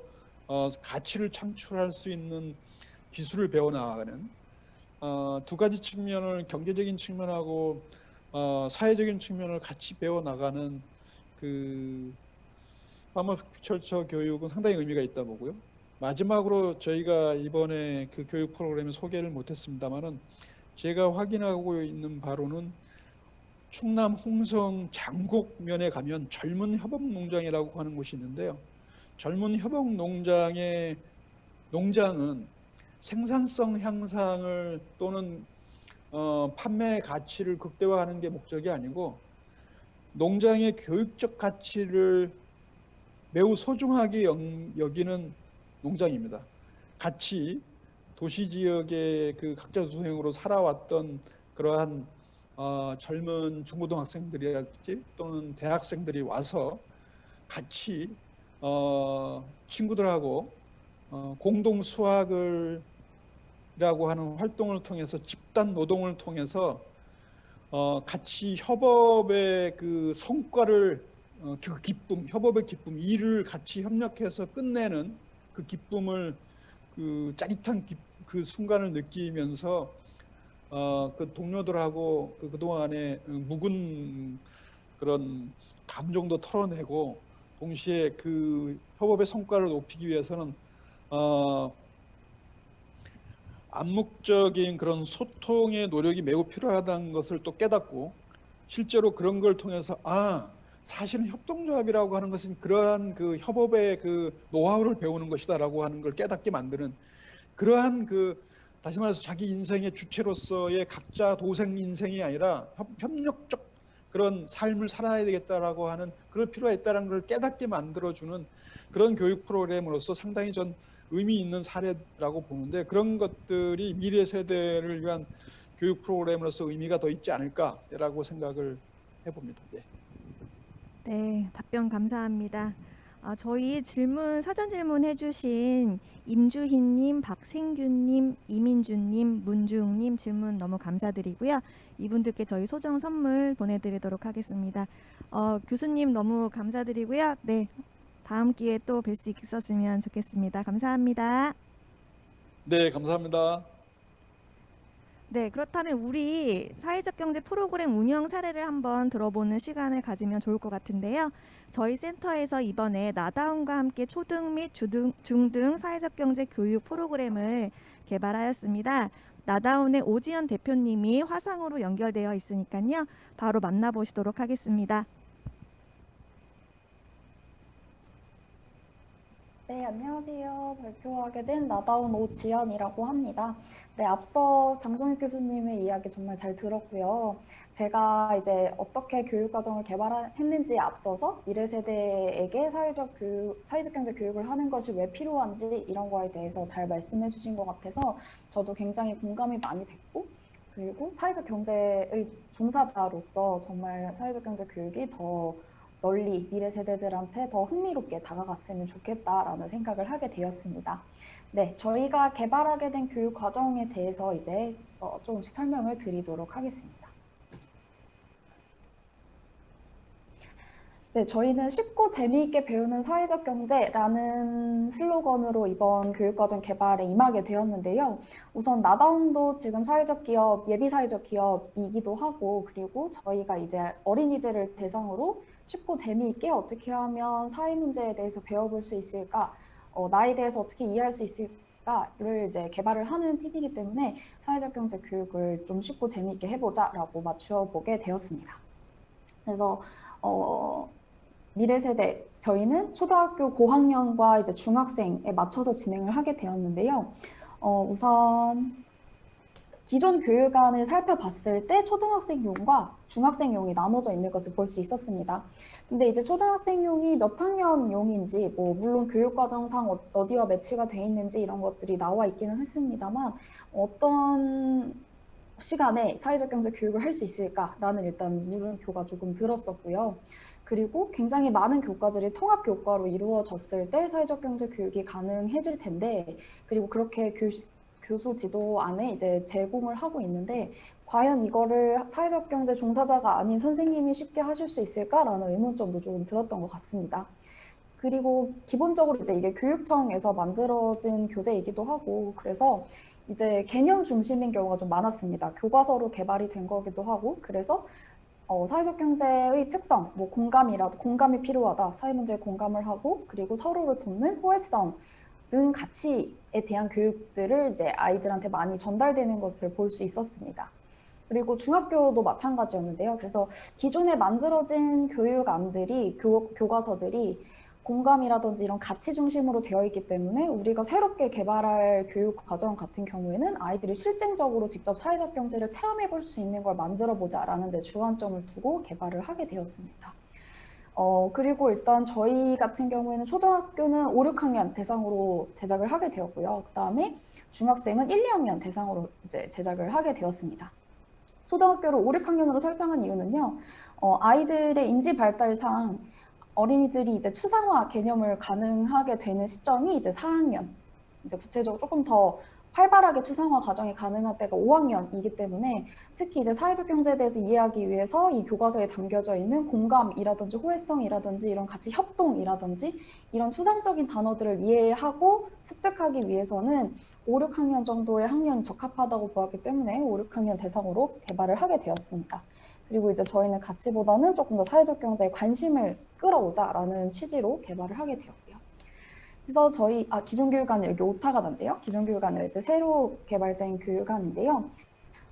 가치를 창출할 수 있는 기술을 배워나가는 두 가지 측면을 경제적인 측면하고 사회적인 측면을 같이 배워나가는 그 파머컬처 교육은 상당히 의미가 있다 보고요. 마지막으로 저희가 이번에 그 교육 프로그램을 소개를 못했습니다만은 제가 확인하고 있는 바로는 충남 홍성 장곡면에 가면 젊은 협업농장이라고 하는 곳이 있는데요. 젊은 협업농장의 농장은 생산성 향상을 또는 판매 가치를 극대화하는 게 목적이 아니고 농장의 교육적 가치를 매우 소중하게 여기는 농장입니다. 같이 도시 지역의 그 각자소생으로 살아왔던 그러한 젊은 중고등학생들이랄지 또는 대학생들이 와서 같이 친구들하고 공동 수학을 라고 하는 활동을 통해서 집단 노동을 통해서 같이 협업의 그 성과를 그 기쁨, 협업의 기쁨, 일을 같이 협력해서 끝내는 그 기쁨을 그 짜릿한 그 순간을 느끼면서 그 동료들하고 그동안에 묵은 그런 감정도 털어내고 동시에 그 협업의 성과를 높이기 위해서는 암묵적인 그런 소통의 노력이 매우 필요하다는 것을 또 깨닫고 실제로 그런 걸 통해서 사실은 협동조합이라고 하는 것은 그러한 그 협업의 그 노하우를 배우는 것이다라고 하는 걸 깨닫게 만드는 그러한 그 다시 말해서 자기 인생의 주체로서의 각자 도생 인생이 아니라 협력적 그런 삶을 살아야 되겠다라고 하는 그럴 필요가 있다는 걸 깨닫게 만들어주는 그런 교육 프로그램으로서 상당히 전 의미 있는 사례라고 보는데 그런 것들이 미래 세대를 위한 교육 프로그램으로서 의미가 더 있지 않을까라고 생각을 해봅니다. 네. 네, 답변 감사합니다. 저희 사전 질문 해주신 임주희님, 박생규님, 이민주님, 문주웅님 질문 너무 감사드리고요. 이분들께 저희 소정 선물 보내드리도록 하겠습니다. 교수님 너무 감사드리고요. 네, 다음 기회에 또 뵐 수 있었으면 좋겠습니다. 감사합니다. 네, 감사합니다. 네, 그렇다면 우리 사회적 경제 프로그램 운영 사례를 한번 들어보는 시간을 가지면 좋을 것 같은데요. 저희 센터에서 이번에 나다움과 함께 초등 및 중등 사회적 경제 교육 프로그램을 개발하였습니다. 나다움의 오지연 대표님이 화상으로 연결되어 있으니까요. 바로 만나보시도록 하겠습니다. 네, 안녕하세요. 발표하게 된 나다운 오지연이라고 합니다. 네, 앞서 장종익 교수님의 이야기 정말 잘 들었고요. 제가 이제 어떻게 교육과정을 개발했는지에 앞서서 미래 세대에게 사회적 경제 교육을 하는 것이 왜 필요한지 이런 거에 대해서 잘 말씀해 주신 것 같아서 저도 굉장히 공감이 많이 됐고 그리고 사회적 경제의 종사자로서 정말 사회적 경제 교육이 더 널리 미래 세대들한테 더 흥미롭게 다가갔으면 좋겠다라는 생각을 하게 되었습니다. 네, 저희가 개발하게 된 교육 과정에 대해서 이제 조금씩 설명을 드리도록 하겠습니다. 네, 저희는 쉽고 재미있게 배우는 사회적 경제라는 슬로건으로 이번 교육과정 개발에 임하게 되었는데요. 우선 나다움도 지금 사회적 기업, 예비 사회적 기업이기도 하고 그리고 저희가 이제 어린이들을 대상으로 쉽고 재미있게 어떻게 하면 사회 문제에 대해서 배워볼 수 있을까, 나에 대해서 어떻게 이해할 수 있을까를 이제 개발을 하는 팀이기 때문에 사회적 경제 교육을 좀 쉽고 재미있게 해보자라고 맞추어 보게 되었습니다. 그래서 미래 세대 저희는 초등학교 고학년과 이제 중학생에 맞춰서 진행을 하게 되었는데요. 우선 기존 교육안을 살펴봤을 때 초등학생용과 중학생용이 나눠져 있는 것을 볼 수 있었습니다. 근데 이제 초등학생용이 몇 학년용인지 물론 교육과정상 어디와 매치가 돼 있는지 이런 것들이 나와 있기는 했습니다만 어떤 시간에 사회적 경제 교육을 할 수 있을까라는 일단 물음표가 조금 들었었고요. 그리고 굉장히 많은 교과들이 통합 교과로 이루어졌을 때 사회적 경제 교육이 가능해질 텐데 그리고 그렇게 교수 지도 안에 이제 제공을 하고 있는데 과연 이거를 사회적 경제 종사자가 아닌 선생님이 쉽게 하실 수 있을까라는 의문점도 조금 들었던 것 같습니다. 그리고 기본적으로 이제 이게 교육청에서 만들어진 교재이기도 하고 그래서 이제 개념 중심인 경우가 좀 많았습니다. 교과서로 개발이 된 거기도 하고 그래서 사회적 경제의 특성, 뭐 공감이 필요하다, 사회 문제에 공감을 하고 그리고 서로를 돕는 호혜성 등 가치에 대한 교육들을 이제 아이들한테 많이 전달되는 것을 볼 수 있었습니다. 그리고 중학교도 마찬가지였는데요. 그래서 기존에 만들어진 교육안들이 교과서들이 공감이라든지 이런 가치 중심으로 되어 있기 때문에 우리가 새롭게 개발할 교육 과정 같은 경우에는 아이들이 실증적으로 직접 사회적 경제를 체험해 볼 수 있는 걸 만들어 보자라는 데 주안점을 두고 개발을 하게 되었습니다. 그리고 일단 저희 같은 경우에는 초등학교는 5, 6학년 대상으로 제작을 하게 되었고요. 그다음에 중학생은 1, 2학년 대상으로 이제 제작을 하게 되었습니다. 초등학교를 5, 6학년으로 설정한 이유는요. 아이들의 인지 발달상 어린이들이 이제 추상화 개념을 가능하게 되는 시점이 이제 4학년, 이제 구체적으로 조금 더 활발하게 추상화 과정이 가능한 때가 5학년이기 때문에 특히 이제 사회적 경제에 대해서 이해하기 위해서 이 교과서에 담겨져 있는 공감이라든지 호혜성이라든지 이런 가치 협동이라든지 이런 추상적인 단어들을 이해하고 습득하기 위해서는 5, 6학년 정도의 학년이 적합하다고 보았기 때문에 5, 6학년 대상으로 개발을 하게 되었습니다. 그리고 이제 저희는 가치보다는 조금 더 사회적 경제에 관심을 끌어오자라는 취지로 개발을 하게 되었고요. 그래서 저희 기존교육안은 여기 오타가 난데요. 기존교육안은 이제 새로 개발된 교육안인데요.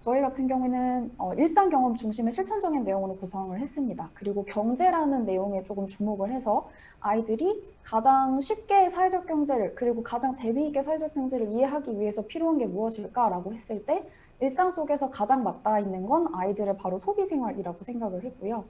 저희 같은 경우에는 일상 경험 중심의 실천적인 내용으로 구성을 했습니다. 그리고 경제라는 내용에 조금 주목을 해서 아이들이 가장 쉽게 사회적 경제를 그리고 가장 재미있게 사회적 경제를 이해하기 위해서 필요한 게 무엇일까라고 했을 때 일상 속에서 가장 맞닿아 있는 건 아이들의 바로 소비생활이라고 생각을 했고요.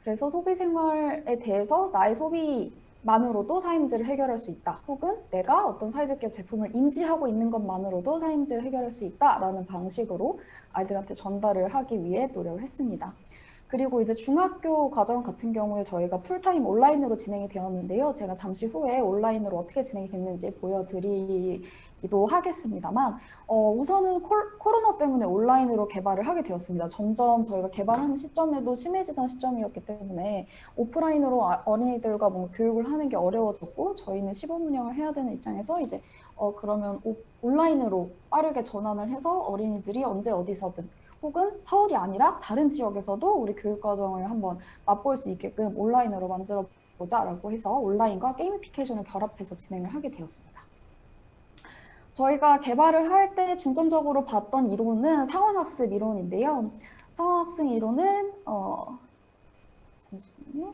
그래서 소비생활에 대해서 나의 소비만으로도 사회 문제를 해결할 수 있다. 혹은 내가 어떤 사회적 기업 제품을 인지하고 있는 것만으로도 사회 문제를 해결할 수 있다라는 방식으로 아이들한테 전달을 하기 위해 노력을 했습니다. 그리고 이제 중학교 과정 같은 경우에 저희가 풀타임 온라인으로 진행이 되었는데요. 제가 잠시 후에 온라인으로 어떻게 진행이 됐는지 보여드리기도 하겠습니다만 우선은 코로나 때문에 온라인으로 개발을 하게 되었습니다. 점점 저희가 개발하는 시점에도 심해지던 시점이었기 때문에 오프라인으로 어린이들과 뭔가 교육을 하는 게 어려워졌고 저희는 시범 운영을 해야 되는 입장에서 이제 그러면 온라인으로 빠르게 전환을 해서 어린이들이 언제 어디서든 혹은 서울이 아니라 다른 지역에서도 우리 교육과정을 한번 맛볼 수 있게끔 온라인으로 만들어 보자라고 해서 온라인과 게이미피케이션을 결합해서 진행을 하게 되었습니다. 저희가 개발을 할 때 중점적으로 봤던 이론은 상황학습 이론인데요. 상황학습 이론은 잠시만요.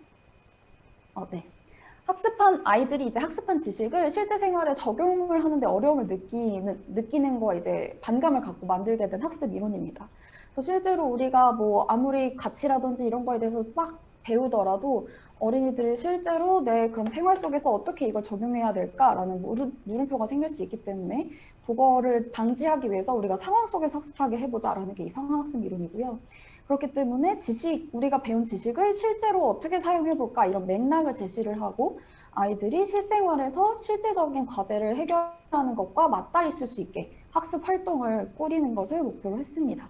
네. 아이들이 이제 학습한 지식을 실제 생활에 적용을 하는데 어려움을 느끼는 거에 이제 반감을 갖고 만들게 된 학습 이론입니다. 그래서 실제로 우리가 뭐 아무리 가치라든지 이런 거에 대해서 막 배우더라도 어린이들이 실제로 내 그럼 생활 속에서 어떻게 이걸 적용해야 될까라는 물음표가 생길 수 있기 때문에 그거를 방지하기 위해서 우리가 상황 속에서 학습하게 해보자라는 게 이 상황학습 이론이고요. 그렇기 때문에 우리가 배운 지식을 실제로 어떻게 사용해볼까 이런 맥락을 제시를 하고 아이들이 실생활에서 실제적인 과제를 해결하는 것과 맞닿아 있을 수 있게 학습 활동을 꾸리는 것을 목표로 했습니다.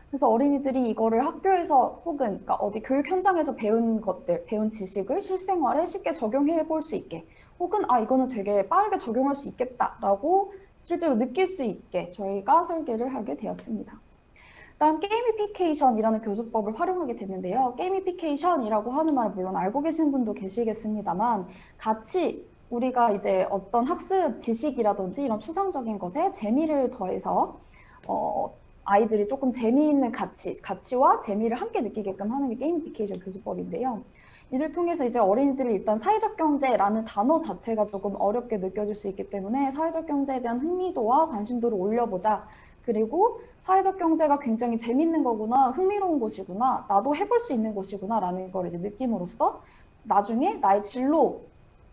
그래서 어린이들이 이거를 학교에서 혹은 그러니까 어디 교육 현장에서 배운 지식을 실생활에 쉽게 적용해 볼 수 있게 혹은 이거는 되게 빠르게 적용할 수 있겠다라고 실제로 느낄 수 있게 저희가 설계를 하게 되었습니다. 다음 게이미피케이션이라는 교수법을 활용하게 됐는데요. 게이미피케이션이라고 하는 말을 물론 알고 계신 분도 계시겠습니다만 같이 우리가 이제 어떤 학습 지식이라든지 이런 추상적인 것에 재미를 더해서 아이들이 조금 재미있는 가치와 재미를 함께 느끼게끔 하는 게 게이미피케이션 교수법인데요. 이를 통해서 이제 어린이들이 일단 사회적 경제라는 단어 자체가 조금 어렵게 느껴질 수 있기 때문에 사회적 경제에 대한 흥미도와 관심도를 올려보자. 그리고 사회적 경제가 굉장히 재밌는 거구나, 흥미로운 곳이구나, 나도 해볼 수 있는 곳이구나 라는 걸 이제 느낌으로써 나중에 나의 진로,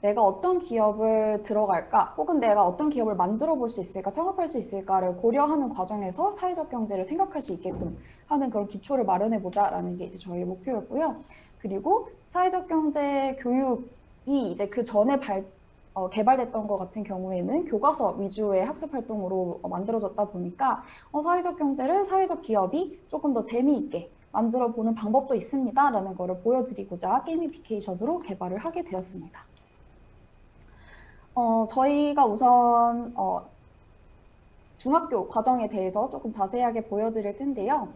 내가 어떤 기업을 들어갈까 혹은 내가 어떤 기업을 만들어 볼 수 있을까, 창업할 수 있을까를 고려하는 과정에서 사회적 경제를 생각할 수 있게끔 하는 그런 기초를 마련해 보자라는 게 이제 저희 목표였고요. 그리고 사회적 경제 교육이 이제 그 전에 개발됐던 것 같은 경우에는 교과서 위주의 학습 활동으로 만들어졌다 보니까 사회적 경제를 사회적 기업이 조금 더 재미있게 만들어 보는 방법도 있습니다라는 거를 보여드리고자 게이미피케이션으로 개발을 하게 되었습니다. 저희가 우선 중학교 과정에 대해서 조금 자세하게 보여드릴 텐데요.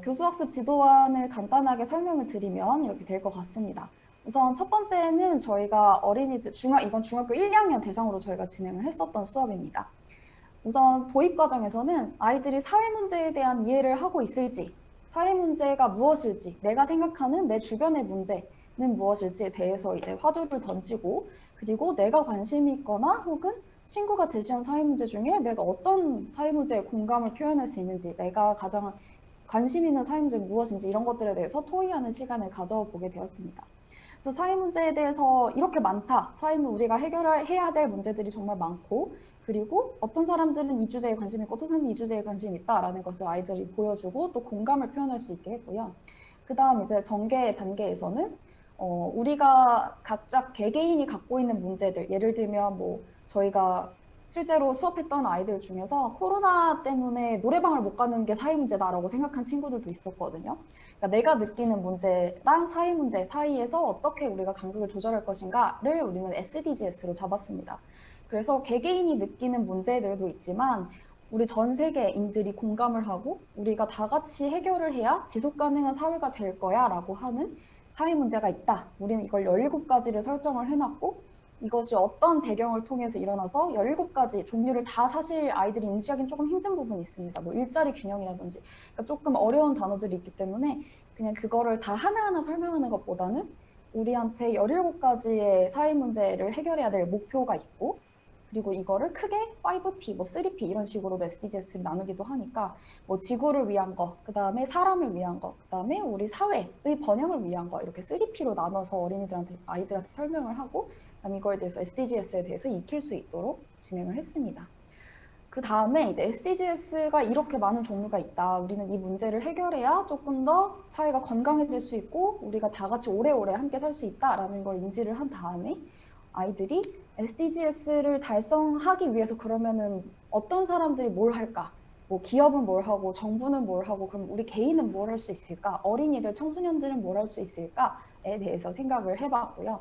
교수학습 지도안을 간단하게 설명을 드리면 이렇게 될 것 같습니다. 우선 첫 번째는 저희가 어린이들, 이건 중학교 1, 2학년 대상으로 저희가 진행을 했었던 수업입니다. 우선 도입 과정에서는 아이들이 사회 문제에 대한 이해를 하고 있을지, 사회 문제가 무엇일지, 내가 생각하는 내 주변의 문제는 무엇일지에 대해서 이제 화두를 던지고, 그리고 내가 관심이 있거나 혹은 친구가 제시한 사회 문제 중에 내가 어떤 사회 문제에 공감을 표현할 수 있는지, 내가 가장 관심 있는 사회 문제는 무엇인지 이런 것들에 대해서 토의하는 시간을 가져보게 되었습니다. 그래서 사회 문제에 대해서 이렇게 많다. 우리가 해결해야 될 문제들이 정말 많고, 그리고 어떤 사람들은 이 주제에 관심이 있고 어떤 사람은 이 주제에 관심이 있다라는 것을 아이들이 보여주고 또 공감을 표현할 수 있게 했고요. 그 다음 이제 전개 단계에서는 우리가 각자 개개인이 갖고 있는 문제들, 예를 들면 뭐 저희가 실제로 수업했던 아이들 중에서 코로나 때문에 노래방을 못 가는 게 사회 문제다라고 생각한 친구들도 있었거든요. 그러니까 내가 느끼는 문제랑 사회 문제 사이에서 어떻게 우리가 간극을 조절할 것인가를 우리는 SDGs로 잡았습니다. 그래서 개개인이 느끼는 문제들도 있지만 우리 전 세계인들이 공감을 하고 우리가 다 같이 해결을 해야 지속 가능한 사회가 될 거야 라고 하는 사회 문제가 있다. 우리는 이걸 17가지를 설정을 해놨고 이것이 어떤 배경을 통해서 일어나서 17가지 종류를 다 사실 아이들이 인지하기는 조금 힘든 부분이 있습니다. 뭐 일자리 균형이라든지 그러니까 조금 어려운 단어들이 있기 때문에 그냥 그거를 다 하나하나 설명하는 것보다는 우리한테 17가지의 사회 문제를 해결해야 될 목표가 있고 그리고 이거를 크게 5P, 뭐 3P 이런 식으로도 SDGs를 나누기도 하니까 뭐 지구를 위한 거, 그 다음에 사람을 위한 거, 그 다음에 우리 사회의 번영을 위한 거 이렇게 3P로 나눠서 아이들한테 설명을 하고 그다음에 이거에 대해서 SDGs에 대해서 익힐 수 있도록 진행을 했습니다. 그 다음에 이제 SDGs가 이렇게 많은 종류가 있다. 우리는 이 문제를 해결해야 조금 더 사회가 건강해질 수 있고 우리가 다 같이 오래오래 함께 살 수 있다라는 걸 인지를 한 다음에 아이들이 SDGs를 달성하기 위해서 그러면은 어떤 사람들이 뭘 할까? 뭐 기업은 뭘 하고 정부는 뭘 하고 그럼 우리 개인은 뭘 할 수 있을까? 어린이들, 청소년들은 뭘 할 수 있을까에 대해서 생각을 해봤고요.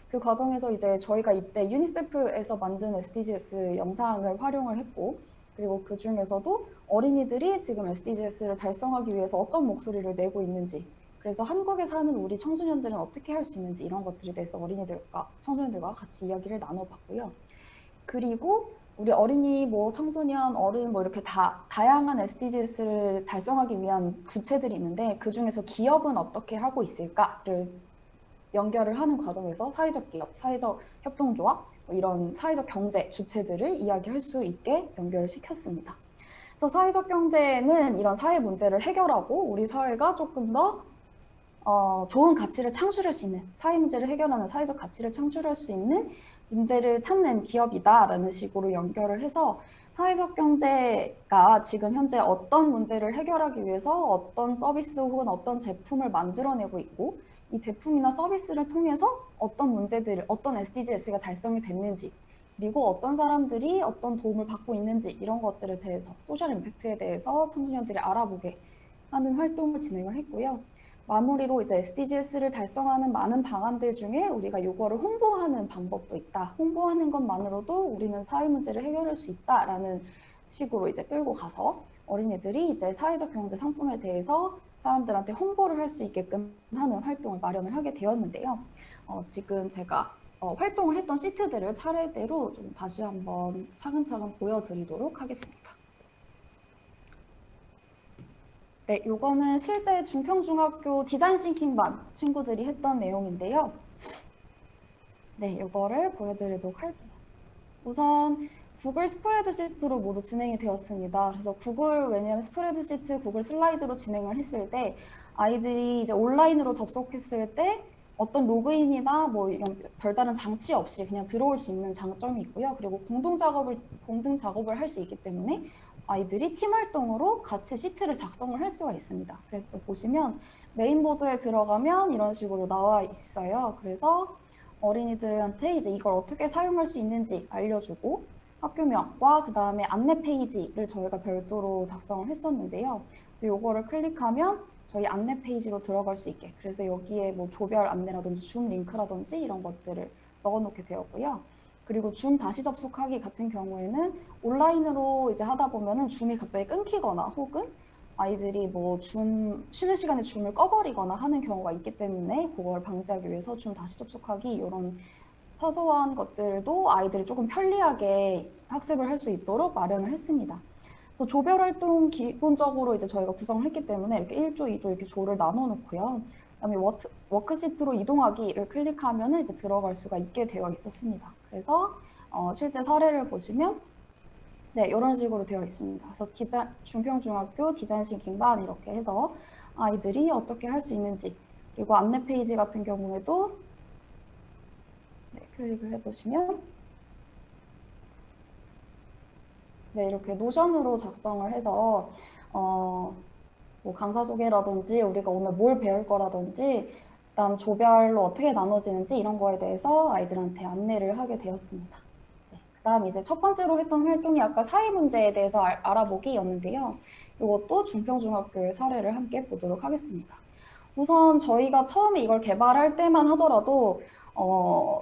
그 과정에서 이제 저희가 이때 유니세프에서 만든 SDGs 영상을 활용을 했고 그리고 그 중에서도 어린이들이 지금 SDGs를 달성하기 위해서 어떤 목소리를 내고 있는지 그래서 한국에 사는 우리 청소년들은 어떻게 할 수 있는지 이런 것들에 대해서 어린이들과 청소년들과 같이 이야기를 나눠봤고요. 그리고 우리 어린이, 뭐 청소년, 어른 뭐 이렇게 다양한 SDGs를 달성하기 위한 주체들이 있는데 그 중에서 기업은 어떻게 하고 있을까를 연결을 하는 과정에서 사회적 기업, 사회적 협동조합 뭐 이런 사회적 경제 주체들을 이야기할 수 있게 연결을 시켰습니다. 그래서 사회적 경제는 이런 사회 문제를 해결하고 우리 사회가 조금 더 좋은 가치를 창출할 수 있는 사회 문제를 해결하는 사회적 가치를 창출할 수 있는 문제를 찾는 기업이다라는 식으로 연결을 해서 사회적 경제가 지금 현재 어떤 문제를 해결하기 위해서 어떤 서비스 혹은 어떤 제품을 만들어내고 있고 이 제품이나 서비스를 통해서 어떤 문제들을 어떤 SDGs가 달성이 됐는지 그리고 어떤 사람들이 어떤 도움을 받고 있는지 이런 것들에 대해서 소셜 임팩트에 대해서 청소년들이 알아보게 하는 활동을 진행을 했고요. 마무리로 이제 SDGs를 달성하는 많은 방안들 중에 우리가 이거를 홍보하는 방법도 있다. 홍보하는 것만으로도 우리는 사회 문제를 해결할 수 있다라는 식으로 이제 끌고 가서 어린이들이 이제 사회적 경제 상품에 대해서 사람들한테 홍보를 할 수 있게끔 하는 활동을 마련을 하게 되었는데요. 지금 제가 활동을 했던 시트들을 차례대로 좀 다시 한번 차근차근 보여드리도록 하겠습니다. 네, 요거는 실제 중평중학교 디자인 싱킹반 친구들이 했던 내용인데요. 네, 요거를 보여드리도록 할게요. 우선 구글 스프레드시트로 모두 진행이 되었습니다. 그래서 왜냐하면 스프레드시트, 구글 슬라이드로 진행을 했을 때 아이들이 이제 온라인으로 접속했을 때 어떤 로그인이나 뭐 이런 별다른 장치 없이 그냥 들어올 수 있는 장점이 있고요. 그리고 공동 작업을 할 수 있기 때문에 아이들이 팀 활동으로 같이 시트를 작성을 할 수가 있습니다. 그래서 보시면 메인보드에 들어가면 이런 식으로 나와 있어요. 그래서 어린이들한테 이제 이걸 어떻게 사용할 수 있는지 알려주고 학교명과 그 다음에 안내 페이지를 저희가 별도로 작성을 했었는데요. 그래서 이거를 클릭하면 저희 안내 페이지로 들어갈 수 있게 그래서 여기에 뭐 조별 안내라든지 줌 링크라든지 이런 것들을 넣어놓게 되었고요. 그리고 줌 다시 접속하기 같은 경우에는 온라인으로 이제 하다 보면은 줌이 갑자기 끊기거나 혹은 아이들이 뭐 쉬는 시간에 줌을 꺼버리거나 하는 경우가 있기 때문에 그걸 방지하기 위해서 줌 다시 접속하기 이런 사소한 것들도 아이들이 조금 편리하게 학습을 할 수 있도록 마련을 했습니다. 그래서 조별 활동 기본적으로 이제 저희가 구성을 했기 때문에 이렇게 1조, 2조 이렇게 조를 나눠 놓고요. 그다음에 워크시트로 이동하기를 클릭하면 이제 들어갈 수가 있게 되어 있었습니다. 그래서 실제 사례를 보시면 네, 이런 식으로 되어 있습니다. 그래서 중평중학교 디자인 싱킹반 이렇게 해서 아이들이 어떻게 할 수 있는지, 그리고 안내 페이지 같은 경우에도 네, 클릭을 해보시면 네, 이렇게 노션으로 작성을 해서 뭐 강사 소개라든지 우리가 오늘 뭘 배울 거라든지 그다음 조별로 어떻게 나눠지는지 이런 거에 대해서 아이들한테 안내를 하게 되었습니다. 네, 그다음 이제 첫 번째로 했던 활동이 아까 사회 문제에 대해서 알아보기였는데요. 이것도 중평중학교의 사례를 함께 보도록 하겠습니다. 우선 저희가 처음에 이걸 개발할 때만 하더라도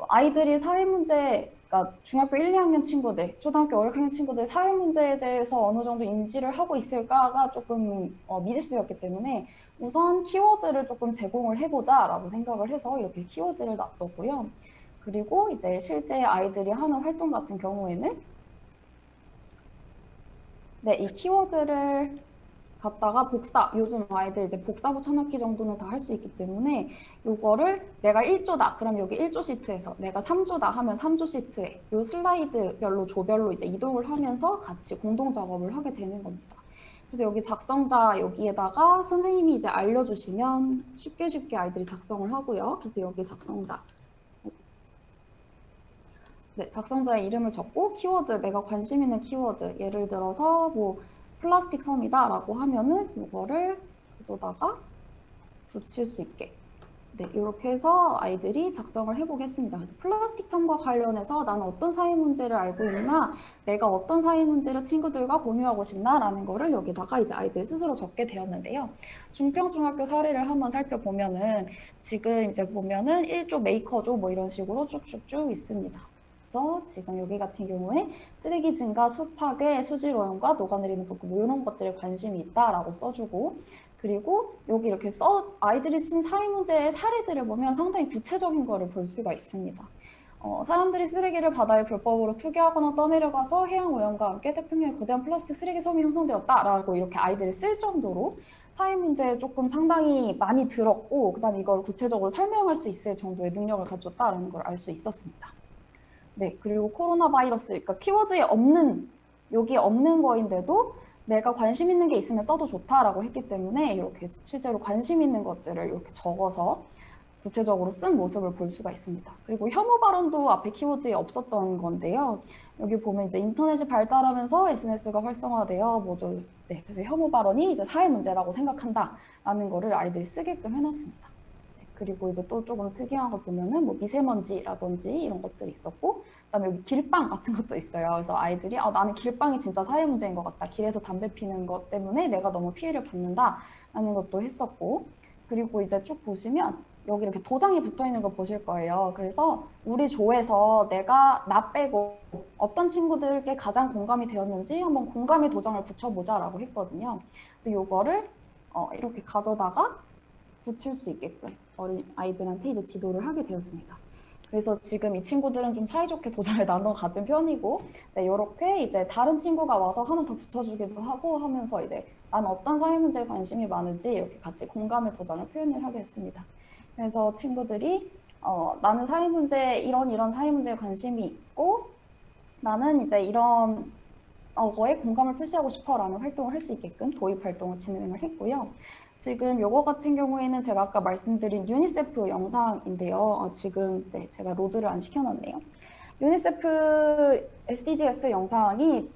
아이들이 사회 문제, 그러니까 중학교 1, 2학년 친구들, 초등학교 5, 6학년 친구들 사회 문제에 대해서 어느 정도 인지를 하고 있을까가 조금 미지수였기 때문에 우선 키워드를 조금 제공을 해보자라고 생각을 해서 이렇게 키워드를 놔뒀고요. 그리고 이제 실제 아이들이 하는 활동 같은 경우에는 네, 이 키워드를 갖다가 요즘 아이들 이제 복사 붙여넣기 정도는 다 할 수 있기 때문에 요거를 내가 1조다. 그럼 여기 1조 시트에서 내가 3조다 하면 3조 시트에 요 슬라이드별로 조별로 이제 이동을 하면서 같이 공동 작업을 하게 되는 겁니다. 그래서 여기 작성자 여기에다가 선생님이 이제 알려주시면 쉽게 아이들이 작성을 하고요. 그래서 여기 작성자. 네, 작성자의 이름을 적고 키워드, 내가 관심 있는 키워드, 예를 들어서 뭐 플라스틱 섬이다 라고 하면은 이거를 가져다가 붙일 수 있게 네, 이렇게 해서 아이들이 작성을 해보겠습니다. 그래서 플라스틱 섬과 관련해서 나는 어떤 사회 문제를 알고 있나, 내가 어떤 사회 문제를 친구들과 공유하고 싶나 라는 거를 여기다가 이제 아이들 스스로 적게 되었는데요. 중평중학교 사례를 한번 살펴보면은 지금 이제 보면은 1조 메이커조 뭐 이런 식으로 쭉쭉쭉 있습니다. 그래서 지금 여기 같은 경우에 쓰레기 증가, 숲 파괴, 수질 오염과 녹아내리는 북극 뭐 이런 것들에 관심이 있다라고 써주고 그리고 여기 이렇게 아이들이 쓴 사회 문제의 사례들을 보면 상당히 구체적인 거를 볼 수가 있습니다. 사람들이 쓰레기를 바다에 불법으로 투기하거나 떠내려가서 해양 오염과 함께 태평양에 거대한 플라스틱 쓰레기 섬이 형성되었다라고 이렇게 아이들이 쓸 정도로 사회 문제에 조금 상당히 많이 들었고 그다음 이걸 구체적으로 설명할 수 있을 정도의 능력을 가졌다라는 걸 알 수 있었습니다. 네, 그리고 코로나 바이러스, 그러니까 키워드에 여기 없는 거인데도 내가 관심 있는 게 있으면 써도 좋다라고 했기 때문에 이렇게 실제로 관심 있는 것들을 이렇게 적어서 구체적으로 쓴 모습을 볼 수가 있습니다. 그리고 혐오 발언도 앞에 키워드에 없었던 건데요. 여기 보면 이제 인터넷이 발달하면서 SNS가 활성화되어 네, 그래서 혐오 발언이 이제 사회 문제라고 생각한다라는 거를 아이들이 쓰게끔 해놨습니다. 그리고 이제 또 조금 특이한 걸 보면은 뭐 미세먼지라든지 이런 것들이 있었고 그다음에 여기 길빵 같은 것도 있어요. 그래서 아이들이 나는 길빵이 진짜 사회 문제인 것 같다. 길에서 담배 피는 것 때문에 내가 너무 피해를 받는다라는 것도 했었고 그리고 이제 쭉 보시면 여기 이렇게 도장이 붙어 있는 거 보실 거예요. 그래서 우리 조에서 나 빼고 어떤 친구들께 가장 공감이 되었는지 한번 공감의 도장을 붙여보자라고 했거든요. 그래서 요거를 이렇게 가져다가 붙일 수 있게끔 어린 아이들한테 이제 지도를 하게 되었습니다. 그래서 지금 이 친구들은 좀 사이좋게 도장을 나눠 가진 편이고, 네, 이렇게 이제 다른 친구가 와서 하나 더 붙여주기도 하고 하면서 이제 나는 어떤 사회 문제에 관심이 많은지 이렇게 같이 공감의 도장을 표현을 하게 했습니다. 그래서 친구들이 나는 사회 문제 이런 사회 문제에 관심이 있고, 나는 이제 이런 거에 공감을 표시하고 싶어라는 활동을 할 수 있게끔 도입 활동을 진행을 했고요. 지금 요거 같은 경우에는 제가 아까 말씀드린 유니세프 영상인데요. 지금 네, 제가 로드를 안 시켜놨네요. 유니세프 SDGs 영상이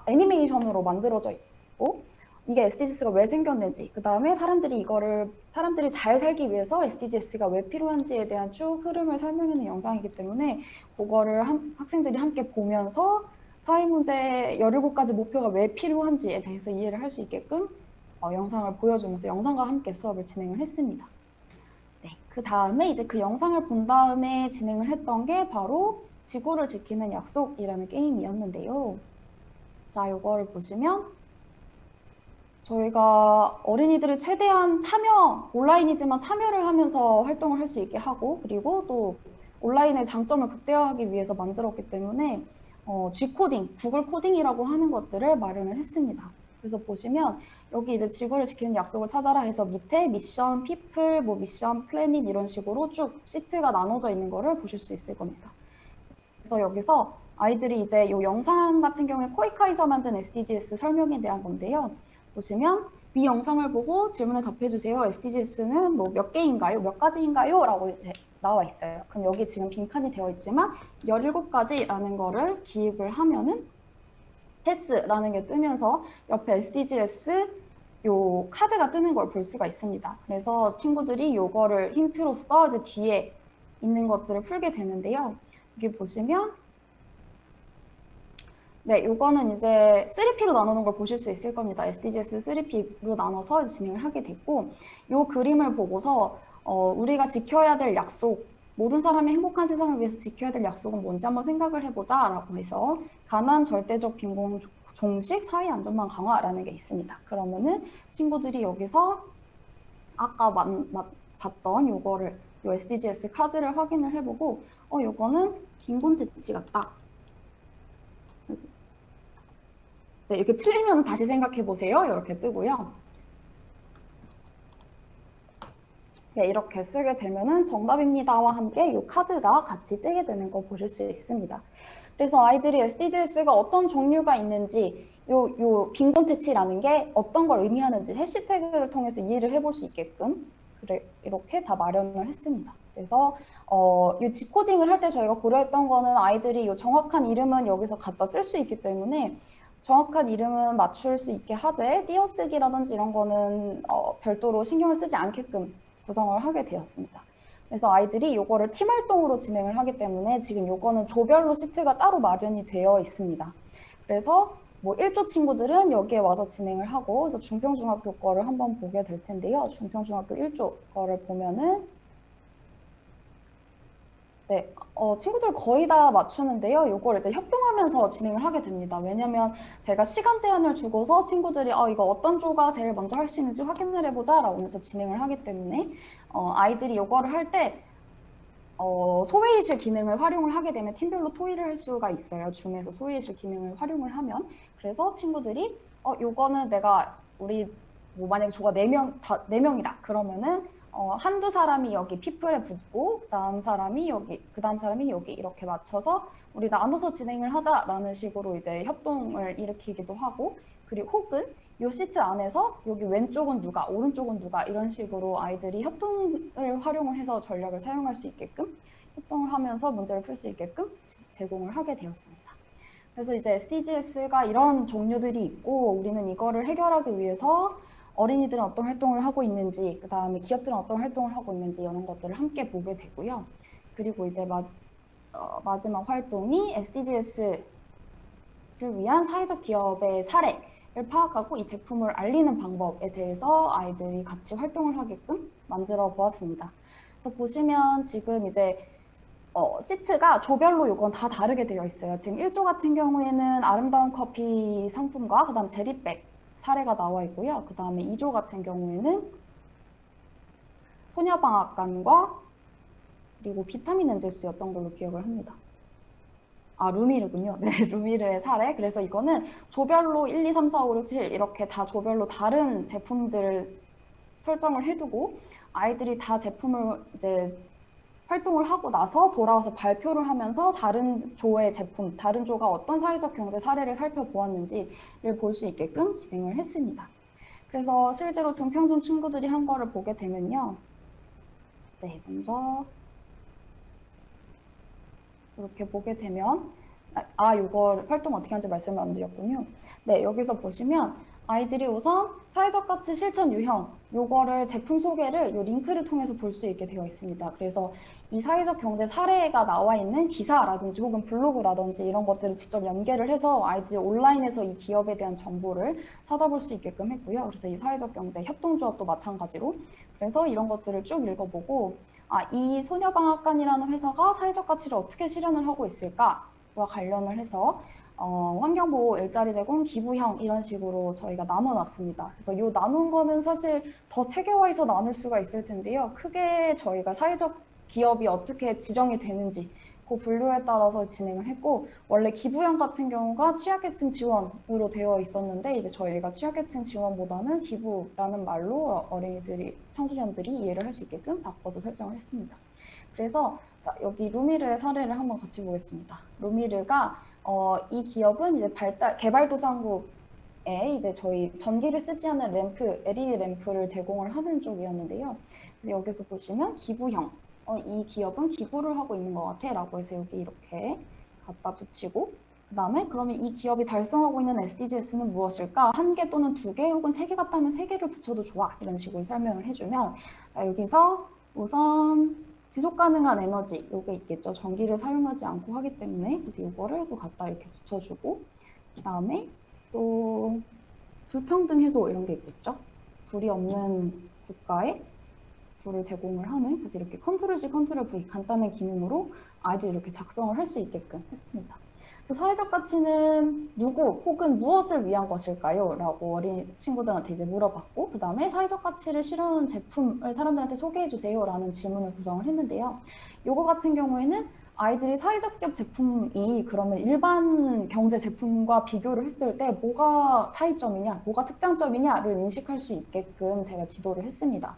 애니메이션으로 만들어져 있고 이게 SDGs가 왜 생겼는지 그 다음에 사람들이 잘 살기 위해서 SDGs가 왜 필요한지에 대한 쭉 흐름을 설명하는 영상이기 때문에 그거를 학생들이 함께 보면서 사회문제 17가지 목표가 왜 필요한지에 대해서 이해를 할 수 있게끔 영상을 보여주면서 영상과 함께 수업을 진행을 했습니다. 네, 그 다음에 이제 그 영상을 본 다음에 진행을 했던 게 바로 지구를 지키는 약속이라는 게임이었는데요. 자, 요거를 보시면 저희가 어린이들이 최대한 온라인이지만 참여를 하면서 활동을 할 수 있게 하고, 그리고 또 온라인의 장점을 극대화하기 위해서 만들었기 때문에 G코딩, 구글 코딩이라고 하는 것들을 마련을 했습니다. 그래서 보시면 여기 이제 지구를 지키는 약속을 찾아라 해서 밑에 미션, 피플, 뭐 미션, 플래닛 이런 식으로 쭉 시트가 나눠져 있는 거를 보실 수 있을 겁니다. 그래서 여기서 아이들이 이제 이 영상 같은 경우에 코이카에서 만든 SDGs 설명에 대한 건데요. 보시면 이 영상을 보고 질문에 답해주세요. SDGs는 뭐 몇 개인가요? 몇 가지인가요? 라고 이제 나와 있어요. 그럼 여기 지금 빈칸이 되어 있지만 17가지라는 거를 기입을 하면은 패스라는 게 뜨면서 옆에 SDGs 요 카드가 뜨는 걸 볼 수가 있습니다. 그래서 친구들이 요거를 힌트로서 이제 뒤에 있는 것들을 풀게 되는데요. 여기 보시면 네, 요거는 이제 3P로 나누는 걸 보실 수 있을 겁니다. SDGs 3P로 나눠서 진행을 하게 됐고, 요 그림을 보고서 우리가 지켜야 될 약속, 모든 사람이 행복한 세상을 위해서 지켜야 될 약속은 뭔지 한번 생각을 해보자 라고 해서 가난, 절대적 빈곤, 종식, 사회 안전망 강화라는 게 있습니다. 그러면은 친구들이 여기서 아까 봤던 요 SDGs 카드를 확인을 해보고 요거는 빈곤 퇴치 같다. 네, 이렇게 틀리면 다시 생각해 보세요. 이렇게 뜨고요. 네, 이렇게 쓰게 되면은 정답입니다와 함께 이 카드가 같이 뜨게 되는 거 보실 수 있습니다. 그래서 아이들이 SDGs가 어떤 종류가 있는지, 요 빈곤 퇴치라는 게 어떤 걸 의미하는지 해시태그를 통해서 이해를 해볼 수 있게끔 이렇게 다 마련을 했습니다. 그래서 이 G코딩을 할 때 저희가 고려했던 거는 아이들이 이 정확한 이름은 여기서 갖다 쓸 수 있기 때문에 정확한 이름은 맞출 수 있게 하되 띄어쓰기라든지 이런 거는 별도로 신경을 쓰지 않게끔 구성을 하게 되었습니다. 그래서 아이들이 이거를 팀 활동으로 진행을 하기 때문에 지금 이거는 조별로 시트가 따로 마련이 되어 있습니다. 그래서 뭐 1조 친구들은 여기에 와서 진행을 하고, 그래서 중평중학교 거를 한번 보게 될 텐데요. 중평중학교 1조 거를 보면은 네, 친구들 거의 다 맞추는데요. 이걸 이제 협동하면서 진행을 하게 됩니다. 왜냐면 제가 시간 제한을 주고서 친구들이 이거 어떤 조가 제일 먼저 할 수 있는지 확인을 해보자 라고 해서 진행을 하기 때문에 아이들이 이거를 할 때 소회의실 기능을 활용을 하게 되면 팀별로 토의를 할 수가 있어요. 줌에서 소회의실 기능을 활용을 하면. 그래서 친구들이 요거는 우리 뭐 만약에 조가 4명이다 그러면은 한두 사람이 여기 피플에 붙고 그 다음 사람이 여기 이렇게 맞춰서 우리 나눠서 진행을 하자라는 식으로 이제 협동을 일으키기도 하고, 그리고 혹은 이 시트 안에서 여기 왼쪽은 누가 오른쪽은 누가 이런 식으로 아이들이 협동을 활용을 해서 전략을 사용할 수 있게끔 협동을 하면서 문제를 풀 수 있게끔 제공을 하게 되었습니다. 그래서 이제 SDGs가 이런 종류들이 있고, 우리는 이거를 해결하기 위해서 어린이들은 어떤 활동을 하고 있는지, 그 다음에 기업들은 어떤 활동을 하고 있는지 이런 것들을 함께 보게 되고요. 그리고 이제 마지막 활동이 SDGs를 위한 사회적 기업의 사례를 파악하고 이 제품을 알리는 방법에 대해서 아이들이 같이 활동을 하게끔 만들어 보았습니다. 그래서 보시면 지금 이제 시트가 조별로 이건 다 다르게 되어 있어요. 지금 1조 같은 경우에는 아름다운 커피 상품과 그 다음 제리백 사례가 나와 있고요. 그 다음에 2조 같은 경우에는 소녀방앗간과 그리고 비타민 엔젤스였던 걸로 기억을 합니다. 루미르군요. 네, 루미르의 사례. 그래서 이거는 조별로 1, 2, 3, 4, 5, 6, 7 이렇게 다 조별로 다른 제품들을 설정을 해두고 아이들이 다 제품을 이제 활동을 하고 나서 돌아와서 발표를 하면서 다른 조의 제품, 다른 조가 어떤 사회적 경제 사례를 살펴보았는지를 볼 수 있게끔 진행을 했습니다. 그래서 실제로 증평중 친구들이 한 거를 보게 되면요. 네, 먼저 이렇게 보게 되면 요거 활동 어떻게 하는지 말씀을 안 드렸군요. 네, 여기서 보시면 아이들이 우선 사회적 가치 실천 유형 요거를 제품 소개를 요 링크를 통해서 볼 수 있게 되어 있습니다. 그래서 이 사회적 경제 사례가 나와 있는 기사라든지 혹은 블로그라든지 이런 것들을 직접 연계를 해서 아이들이 온라인에서 이 기업에 대한 정보를 찾아볼 수 있게끔 했고요. 그래서 이 사회적 경제 협동조합도 마찬가지로 그래서 이런 것들을 쭉 읽어보고 이 소녀방앗간이라는 회사가 사회적 가치를 어떻게 실현을 하고 있을까와 관련을 해서 환경보호, 일자리 제공, 기부형 이런 식으로 저희가 나눠놨습니다. 그래서 이 나눈 거는 사실 더 체계화해서 나눌 수가 있을 텐데요. 크게 저희가 사회적 기업이 어떻게 지정이 되는지 그 분류에 따라서 진행을 했고 원래 기부형 같은 경우가 취약계층 지원으로 되어 있었는데 이제 저희가 취약계층 지원보다는 기부라는 말로 어린이들이, 청소년들이 이해를 할 수 있게끔 바꿔서 설정을 했습니다. 그래서 자, 여기 루미르의 사례를 한번 같이 보겠습니다. 루미르가 이 기업은 이제 개발도상국에 이제 저희 전기를 쓰지 않는 램프, LED 램프를 제공을 하는 쪽이었는데요. 여기서 보시면 기부형, 이 기업은 기부를 하고 있는 것 같아 라고 해서 여기 이렇게 갖다 붙이고 그 다음에 그러면 이 기업이 달성하고 있는 SDGs는 무엇일까? 1개 또는 2개 혹은 3개 같다면 3개를 붙여도 좋아 이런 식으로 설명을 해주면 자 여기서 우선 지속가능한 에너지, 요게 있겠죠. 전기를 사용하지 않고 하기 때문에 그래서 요거를 또 갖다 이렇게 붙여주고 그 다음에 또 불평등 해소 이런 게 있겠죠. 불이 없는 국가에 불을 제공을 하는 그래서 이렇게 컨트롤 C, 컨트롤 V 간단한 기능으로 아이들이 이렇게 작성을 할 수 있게끔 했습니다. 그래서 사회적 가치는 누구 혹은 무엇을 위한 것일까요? 라고 어린 친구들한테 이제 물어봤고 그 다음에 사회적 가치를 실현하는 제품을 사람들한테 소개해 주세요 라는 질문을 구성을 했는데요. 요거 같은 경우에는 아이들이 사회적 기업 제품이 그러면 일반 경제 제품과 비교를 했을 때 뭐가 차이점이냐, 뭐가 특장점이냐를 인식할 수 있게끔 제가 지도를 했습니다.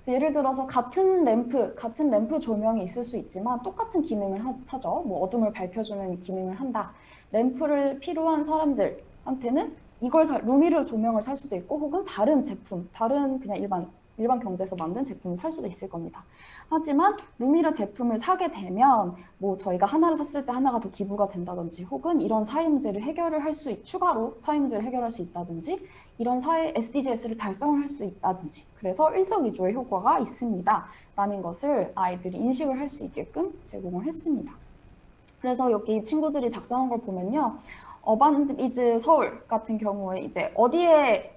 예를 들어서 같은 램프 조명이 있을 수 있지만 똑같은 기능을 하죠. 뭐 어둠을 밝혀주는 기능을 한다. 램프를 필요한 사람들한테는 이걸 루미르 조명을 살 수도 있고 혹은 다른 제품, 다른 그냥 일반 경제에서 만든 제품을 살 수도 있을 겁니다. 하지만 루미르 제품을 사게 되면 뭐 저희가 하나를 샀을 때 하나가 더 기부가 된다든지 혹은 이런 사회 문제를 해결을 추가로 사회 문제를 해결할 수 있다든지 이런 사회 SDGs를 달성을 할 수 있다든지 그래서 일석이조의 효과가 있습니다. 라는 것을 아이들이 인식을 할 수 있게끔 제공을 했습니다. 그래서 여기 친구들이 작성한 걸 보면요. 어반이즈 서울 같은 경우에 이제 어디에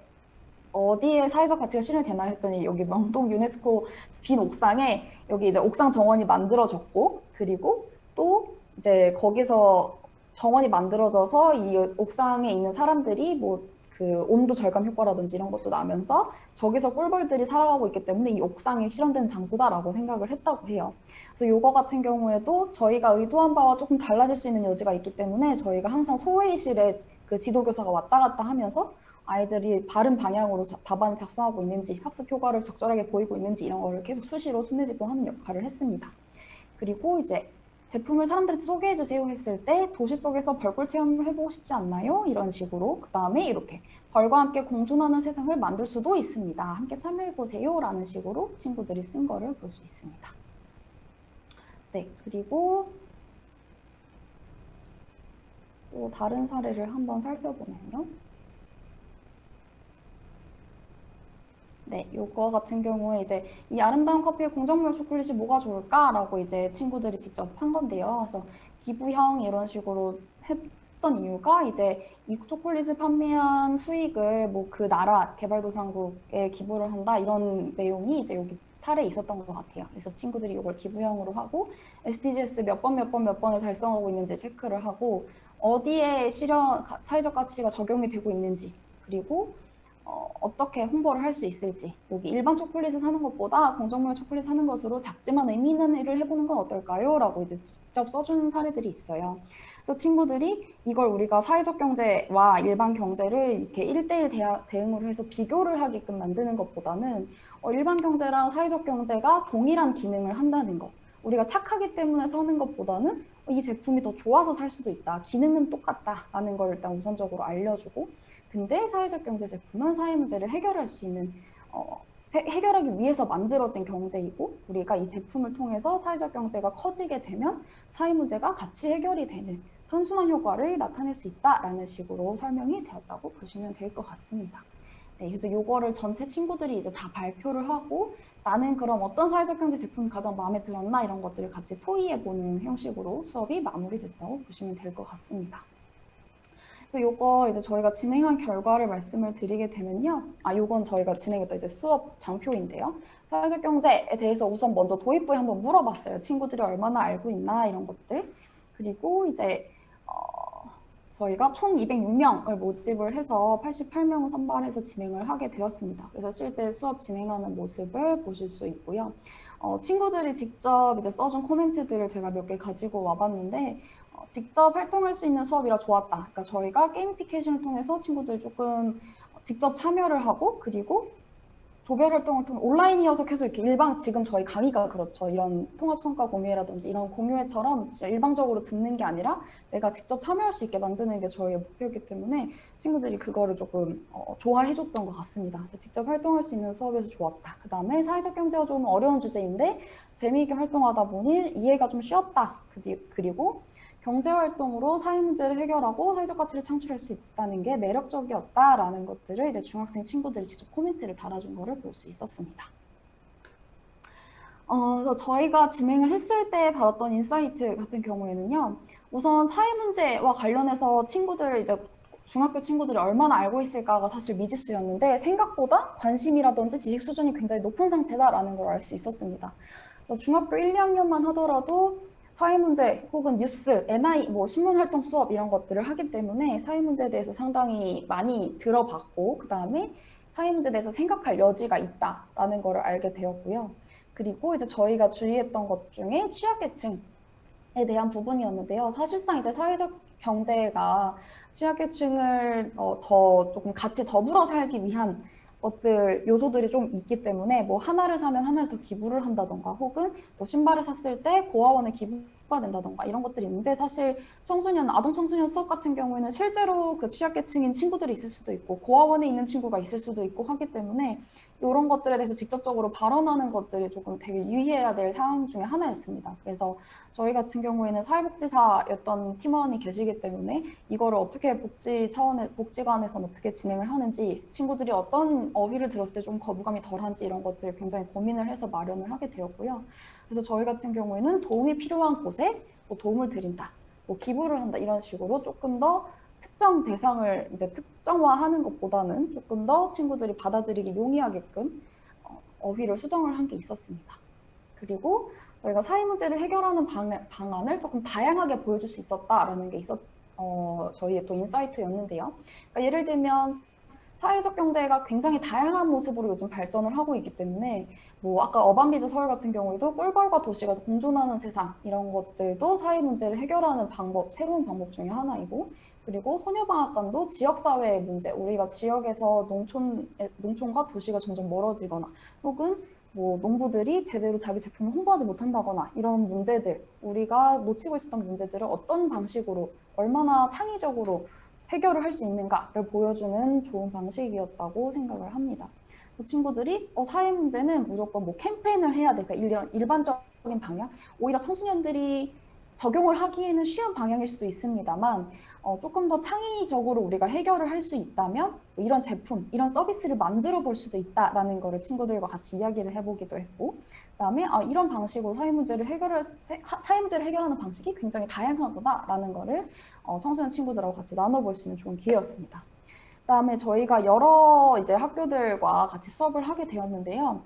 사회적 가치가 실현되나 했더니 여기 명동 유네스코 빈 옥상에 여기 이제 옥상 정원이 만들어졌고 그리고 또 이제 거기서 정원이 만들어져서 이 옥상에 있는 사람들이 뭐 그 온도 절감 효과라든지 이런 것도 나면서 저기서 꿀벌들이 살아가고 있기 때문에 이 옥상이 실현된 장소다라고 생각을 했다고 해요. 그래서 이거 같은 경우에도 저희가 의도한 바와 조금 달라질 수 있는 여지가 있기 때문에 저희가 항상 소회의실에 그 지도교사가 왔다 갔다 하면서 아이들이 바른 방향으로 답안을 작성하고 있는지 학습 효과를 적절하게 보이고 있는지 이런 거를 계속 수시로 순회지도 하는 역할을 했습니다. 그리고 이제 제품을 사람들한테 소개해 주세요 했을 때 도시 속에서 벌꿀 체험을 해보고 싶지 않나요? 이런 식으로 그 다음에 이렇게 벌과 함께 공존하는 세상을 만들 수도 있습니다. 함께 참여해 보세요 라는 식으로 친구들이 쓴 거를 볼 수 있습니다. 네, 그리고 또 다른 사례를 한번 살펴보면요. 네, 요거 같은 경우에 이제 이 아름다운 커피의 공정무역 초콜릿이 뭐가 좋을까라고 이제 친구들이 직접 한 건데요. 그래서 기부형 이런 식으로 했던 이유가 이제 이 초콜릿을 판매한 수익을 뭐 그 나라 개발도상국에 기부를 한다 이런 내용이 이제 여기 사례에 있었던 것 같아요. 그래서 친구들이 이걸 기부형으로 하고 SDGs 몇 번을 달성하고 있는지 체크를 하고 어디에 사회적 가치가 적용이 되고 있는지 그리고 어떻게 홍보를 할 수 있을지 여기 일반 초콜릿을 사는 것보다 공정무역 초콜릿 사는 것으로 작지만 의미 있는 일을 해보는 건 어떨까요? 라고 이제 직접 써주는 사례들이 있어요. 그래서 친구들이 이걸 우리가 사회적 경제와 일반 경제를 이렇게 1대1 대응으로 해서 비교를 하게끔 만드는 것보다는 일반 경제랑 사회적 경제가 동일한 기능을 한다는 것 우리가 착하기 때문에 사는 것보다는 이 제품이 더 좋아서 살 수도 있다. 기능은 똑같다라는 걸 일단 우선적으로 알려주고 근데 사회적 경제 제품은 사회 문제를 해결할 수 있는 해결하기 위해서 만들어진 경제이고 우리가 이 제품을 통해서 사회적 경제가 커지게 되면 사회 문제가 같이 해결이 되는 선순환 효과를 나타낼 수 있다라는 식으로 설명이 되었다고 보시면 될 것 같습니다. 네, 그래서 요거를 전체 친구들이 이제 다 발표를 하고 나는 그럼 어떤 사회적 경제 제품이 가장 마음에 들었나 이런 것들을 같이 토의해보는 형식으로 수업이 마무리됐다고 보시면 될 것 같습니다. 그래서 요거 이제 저희가 진행한 결과를 말씀을 드리게 되면요. 요건 저희가 진행했던 이제 수업 장표인데요. 사회적 경제에 대해서 우선 먼저 도입부에 한번 물어봤어요. 친구들이 얼마나 알고 있나 이런 것들. 그리고 이제 저희가 총 206명을 모집을 해서 88명을 선발해서 진행을 하게 되었습니다. 그래서 실제 수업 진행하는 모습을 보실 수 있고요. 친구들이 직접 이제 써준 코멘트들을 제가 몇 개 가지고 와봤는데 직접 활동할 수 있는 수업이라 좋았다. 그러니까 저희가 게이미피케이션을 통해서 친구들 조금 직접 참여를 하고 그리고 조별 활동을 통해 온라인이어서 계속 이렇게 지금 저희 강의가 그렇죠. 이런 통합성과 공유회라든지 이런 공유회처럼 진짜 일방적으로 듣는 게 아니라 내가 직접 참여할 수 있게 만드는 게 저희의 목표이기 때문에 친구들이 그거를 조금 좋아해 줬던 것 같습니다. 그래서 직접 활동할 수 있는 수업에서 좋았다. 그 다음에 사회적 경제가 좀 어려운 주제인데 재미있게 활동하다 보니 이해가 좀 쉬웠다. 그리고 경제활동으로 사회 문제를 해결하고 사회적 가치를 창출할 수 있다는 게 매력적이었다라는 것들을 이제 중학생 친구들이 직접 코멘트를 달아준 거를 볼 수 있었습니다. 그래서 저희가 진행을 했을 때 받았던 인사이트 같은 경우에는요. 우선 사회 문제와 관련해서 친구들 이제 중학교 친구들이 얼마나 알고 있을까가 사실 미지수였는데 생각보다 관심이라든지 지식 수준이 굉장히 높은 상태다라는 걸 알 수 있었습니다. 그래서 중학교 1, 2학년만 하더라도 사회문제 혹은 뉴스, NI, 신문활동 수업 이런 것들을 하기 때문에 사회문제에 대해서 상당히 많이 들어봤고 그 다음에 사회문제에 대해서 생각할 여지가 있다라는 거를 알게 되었고요. 그리고 이제 저희가 주의했던 것 중에 취약계층에 대한 부분이었는데요. 사실상 이제 사회적 경제가 취약계층을 더 조금 같이 더불어 살기 위한 요소들이 좀 있기 때문에 하나를 사면 하나를 더 기부를 한다던가 혹은 신발을 샀을 때 고아원에 기부가 된다던가 이런 것들이 있는데 사실 아동 청소년 수업 같은 경우에는 실제로 그 취약계층인 친구들이 있을 수도 있고 고아원에 있는 친구가 있을 수도 있고 하기 때문에 이런 것들에 대해서 직접적으로 발언하는 것들이 조금 되게 유의해야 될 상황 중에 하나였습니다. 그래서 저희 같은 경우에는 사회복지사였던 팀원이 계시기 때문에 이거를 어떻게 복지관에서는 어떻게 진행을 하는지 친구들이 어떤 어휘를 들었을 때 좀 거부감이 덜한지 이런 것들을 굉장히 고민을 해서 마련을 하게 되었고요. 그래서 저희 같은 경우에는 도움이 필요한 곳에 도움을 드린다, 기부를 한다 이런 식으로 조금 더 특정 대상을 이제 특정화하는 것보다는 조금 더 친구들이 받아들이기 용이하게끔 어휘를 수정을 한 게 있었습니다. 그리고 저희가 사회 문제를 해결하는 방안을 조금 다양하게 보여줄 수 있었다라는 게 저희의 또 인사이트였는데요. 그러니까 예를 들면 사회적 경제가 굉장히 다양한 모습으로 요즘 발전을 하고 있기 때문에 아까 어반비즈 서울 같은 경우에도 꿀벌과 도시가 공존하는 세상 이런 것들도 사회 문제를 해결하는 새로운 방법 중에 하나이고 그리고 소녀방앗간도 지역사회의 문제, 우리가 지역에서 농촌과 도시가 점점 멀어지거나 혹은 농부들이 제대로 자기 제품을 홍보하지 못한다거나 이런 문제들, 우리가 놓치고 있었던 문제들을 어떤 방식으로 얼마나 창의적으로 해결을 할 수 있는가를 보여주는 좋은 방식이었다고 생각을 합니다. 친구들이 사회 문제는 무조건 캠페인을 해야 돼. 그러니까 일반적인 방향, 오히려 청소년들이 적용을 하기에는 쉬운 방향일 수도 있습니다만 조금 더 창의적으로 우리가 해결을 할 수 있다면 이런 제품, 이런 서비스를 만들어 볼 수도 있다라는 거를 친구들과 같이 이야기를 해보기도 했고 그다음에 이런 방식으로 사회 문제를 해결하는 방식이 굉장히 다양하구나라는 거를 청소년 친구들하고 같이 나눠볼 수 있는 좋은 기회였습니다. 그다음에 저희가 여러 이제 학교들과 같이 수업을 하게 되었는데요.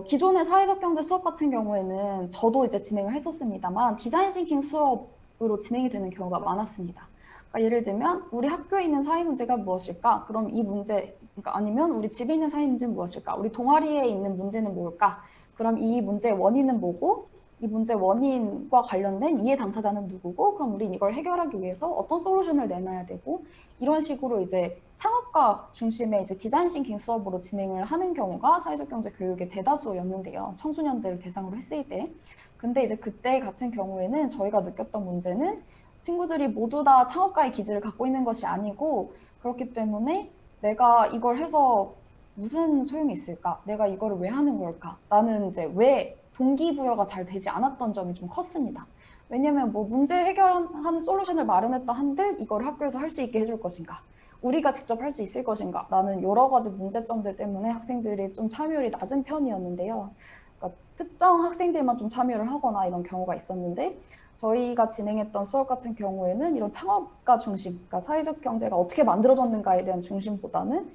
기존의 사회적 경제 수업 같은 경우에는 저도 이제 진행을 했었습니다만 디자인 싱킹 수업으로 진행이 되는 경우가 많았습니다. 그러니까 예를 들면 우리 학교에 있는 사회 문제가 무엇일까? 그럼 이 문제, 그러니까 아니면 우리 집에 있는 사회 문제는 무엇일까? 우리 동아리에 있는 문제는 뭘까? 그럼 이 문제의 원인은 뭐고? 이 문제 원인과 관련된 이해 당사자는 누구고? 그럼 우리 이걸 해결하기 위해서 어떤 솔루션을 내놔야 되고? 이런 식으로 이제 창업과 중심의 이제 디자인 싱킹 수업으로 진행을 하는 경우가 사회적 경제 교육의 대다수였는데요. 청소년들을 대상으로 했을 때. 근데 이제 그때 같은 경우에는 저희가 느꼈던 문제는 친구들이 모두 다 창업가의 기질을 갖고 있는 것이 아니고 그렇기 때문에 내가 이걸 해서 무슨 소용이 있을까? 내가 이거를 왜 하는 걸까? 나는 이제 왜 동기부여가 잘 되지 않았던 점이 좀 컸습니다. 왜냐면 문제 해결하는 솔루션을 마련했다 한들 이걸 학교에서 할 수 있게 해줄 것인가? 우리가 직접 할 수 있을 것인가 라는 여러 가지 문제점들 때문에 학생들이 좀 참여율이 낮은 편이었는데요. 그러니까 특정 학생들만 좀 참여를 하거나 이런 경우가 있었는데 저희가 진행했던 수업 같은 경우에는 이런 창업가 중심, 그러니까 사회적 경제가 어떻게 만들어졌는가에 대한 중심보다는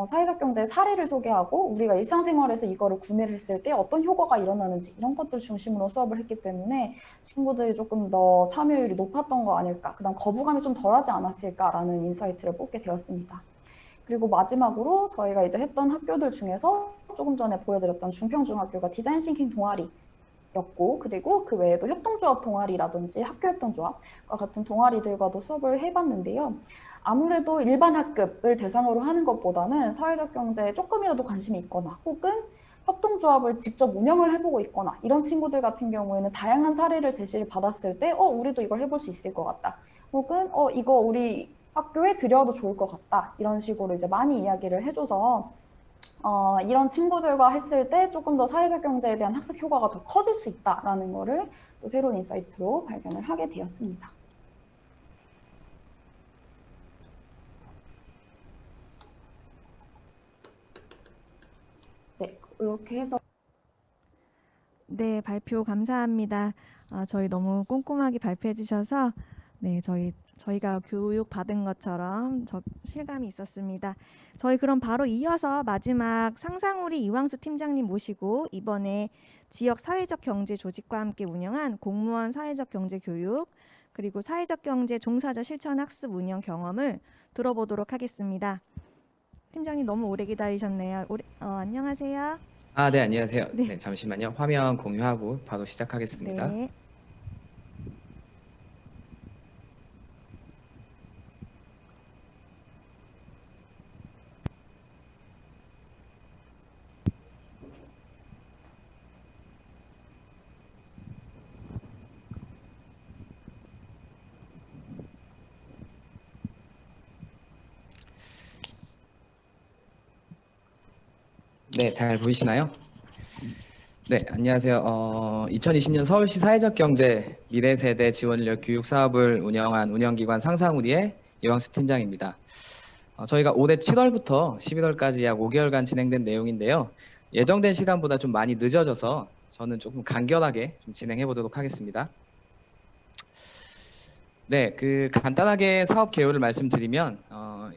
사회적 경제의 사례를 소개하고 우리가 일상생활에서 이거를 구매를 했을 때 어떤 효과가 일어나는지 이런 것들 중심으로 수업을 했기 때문에 친구들이 조금 더 참여율이 높았던 거 아닐까, 그다음 거부감이 좀 덜하지 않았을까라는 인사이트를 뽑게 되었습니다. 그리고 마지막으로 저희가 이제 했던 학교들 중에서 조금 전에 보여드렸던 중평중학교가 디자인 싱킹 동아리였고, 그리고 그 외에도 협동조합 동아리라든지 학교협동조합과 같은 동아리들과도 수업을 해봤는데요. 아무래도 일반 학급을 대상으로 하는 것보다는 사회적 경제에 조금이라도 관심이 있거나 혹은 협동조합을 직접 운영을 해보고 있거나 이런 친구들 같은 경우에는 다양한 사례를 제시를 받았을 때 우리도 이걸 해볼 수 있을 것 같다. 혹은 이거 우리 학교에 들여도 좋을 것 같다. 이런 식으로 이제 많이 이야기를 해줘서 이런 친구들과 했을 때 조금 더 사회적 경제에 대한 학습 효과가 더 커질 수 있다라는 거를 또 새로운 인사이트로 발견을 하게 되었습니다. 네, 이렇게 해서 네, 발표 감사합니다. 저희 너무 꼼꼼하게 발표해 주셔서 네, 저희가 교육 받은 것처럼 실감이 있었습니다. 저희 그럼 바로 이어서 마지막 상상우리 이왕수 팀장님 모시고 이번에 지역 사회적 경제 조직과 함께 운영한 공무원 사회적 경제 교육 그리고 사회적 경제 종사자 실천 학습 운영 경험을 들어보도록 하겠습니다. 팀장님 너무 오래 기다리셨네요. 안녕하세요. 네, 안녕하세요. 네. 네, 잠시만요. 화면 공유하고 바로 시작하겠습니다. 네. 네, 잘 보이시나요? 네, 안녕하세요. 2020년 서울시 사회적 경제 미래세대 지원인력 교육 사업을 운영한 운영기관 상상우리의 이왕수 팀장입니다. 저희가 올해 7월부터 11월까지 약 5개월간 진행된 내용인데요. 예정된 시간보다 좀 많이 늦어져서 저는 조금 간결하게 좀 진행해 보도록 하겠습니다. 네, 간단하게 사업 개요를 말씀드리면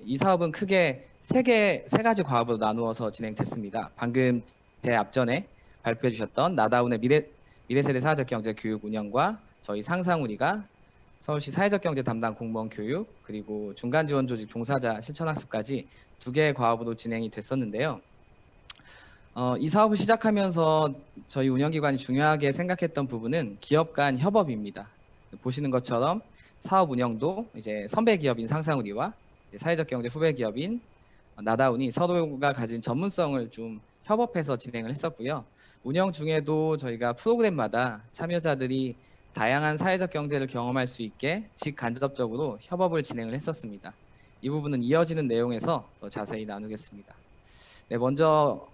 이 사업은 크게 세 가지 과업으로 나누어서 진행됐습니다. 방금 제 앞전에 발표해 주셨던 나다운의 미래세대 사회적 경제 교육 운영과 저희 상상우리가 서울시 사회적 경제 담당 공무원 교육 그리고 중간 지원 조직 종사자 실천 학습까지 2개의 과업으로 진행이 됐었는데요. 이 사업을 시작하면서 저희 운영기관이 중요하게 생각했던 부분은 기업 간 협업입니다. 보시는 것처럼 사업 운영도 이제 선배 기업인 상상우리와 사회적 경제 후배 기업인 나다운이 서로가 가진 전문성을 좀 협업해서 진행을 했었고요. 운영 중에도 저희가 프로그램마다 참여자들이 다양한 사회적 경제를 경험할 수 있게 직간접적으로 협업을 진행을 했었습니다. 이 부분은 이어지는 내용에서 더 자세히 나누겠습니다. 네, 먼저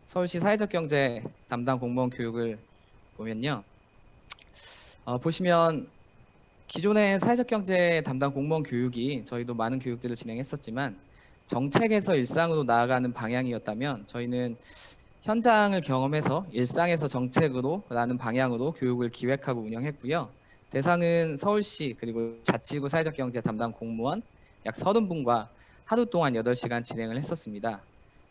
서울시 사회적 경제 담당 공무원 교육을 보면요. 보시면 기존의 사회적 경제 담당 공무원 교육이 저희도 많은 교육들을 진행했었지만 정책에서 일상으로 나아가는 방향이었다면 저희는 현장을 경험해서 일상에서 정책으로 라는 방향으로 교육을 기획하고 운영했고요. 대상은 서울시 그리고 자치구 사회적 경제 담당 공무원 약 30분과 하루 동안 8시간 진행을 했었습니다.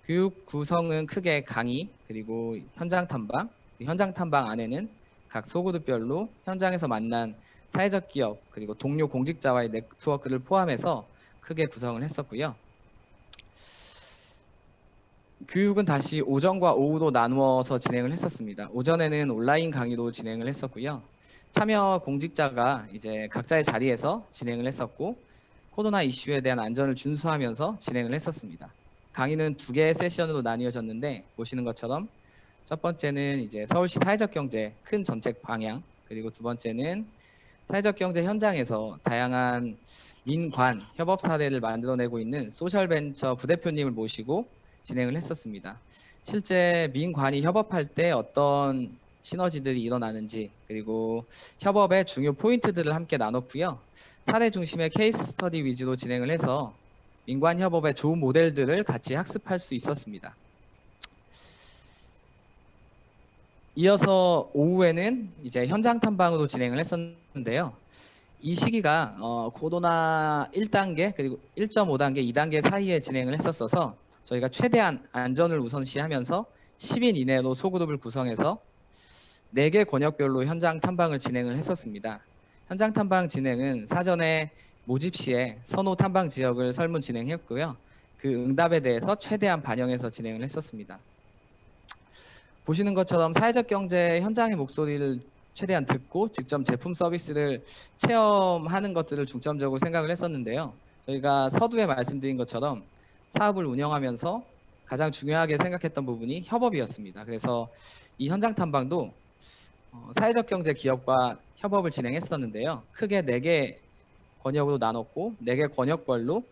교육 구성은 크게 강의 그리고 현장 탐방, 현장 탐방 안에는 각 소그룹별로 현장에서 만난 사회적 기업 그리고 동료 공직자와의 네트워크를 포함해서 크게 구성을 했었고요. 교육은 다시 오전과 오후로 나누어서 진행을 했었습니다. 오전에는 온라인 강의로 진행을 했었고요. 참여 공직자가 이제 각자의 자리에서 진행을 했었고 코로나 이슈에 대한 안전을 준수하면서 진행을 했었습니다. 강의는 2개의 세션으로 나뉘어졌는데 보시는 것처럼 첫 번째는 이제 서울시 사회적 경제 큰 정책 방향 그리고 두 번째는 사회적 경제 현장에서 다양한 민관 협업 사례를 만들어내고 있는 소셜벤처 부대표님을 모시고 진행을 했었습니다. 실제 민관이 협업할 때 어떤 시너지들이 일어나는지 그리고 협업의 중요 포인트들을 함께 나눴고요. 사례 중심의 케이스 스터디 위주로 진행을 해서 민관협업의 좋은 모델들을 같이 학습할 수 있었습니다. 이어서 오후에는 이제 현장 탐방으로 진행을 했었는데요. 이 시기가 코로나 1단계 그리고 1.5단계, 2단계 사이에 진행을 했었어서 저희가 최대한 안전을 우선시하면서 10인 이내로 소그룹을 구성해서 4개 권역별로 현장 탐방을 진행을 했었습니다. 현장 탐방 진행은 사전에 모집 시에 선호 탐방 지역을 설문 진행했고요. 그 응답에 대해서 최대한 반영해서 진행을 했었습니다. 보시는 것처럼 사회적 경제 현장의 목소리를 최대한 듣고 직접 제품 서비스를 체험하는 것들을 중점적으로 생각을 했었는데요. 저희가 서두에 말씀드린 것처럼 사업을 운영하면서 가장 중요하게 생각했던 부분이 협업이었습니다. 그래서 이 현장 탐방도 사회적 경제 기업과 협업을 진행했었는데요. 크게 4개 권역으로 나눴고 4개 권역별로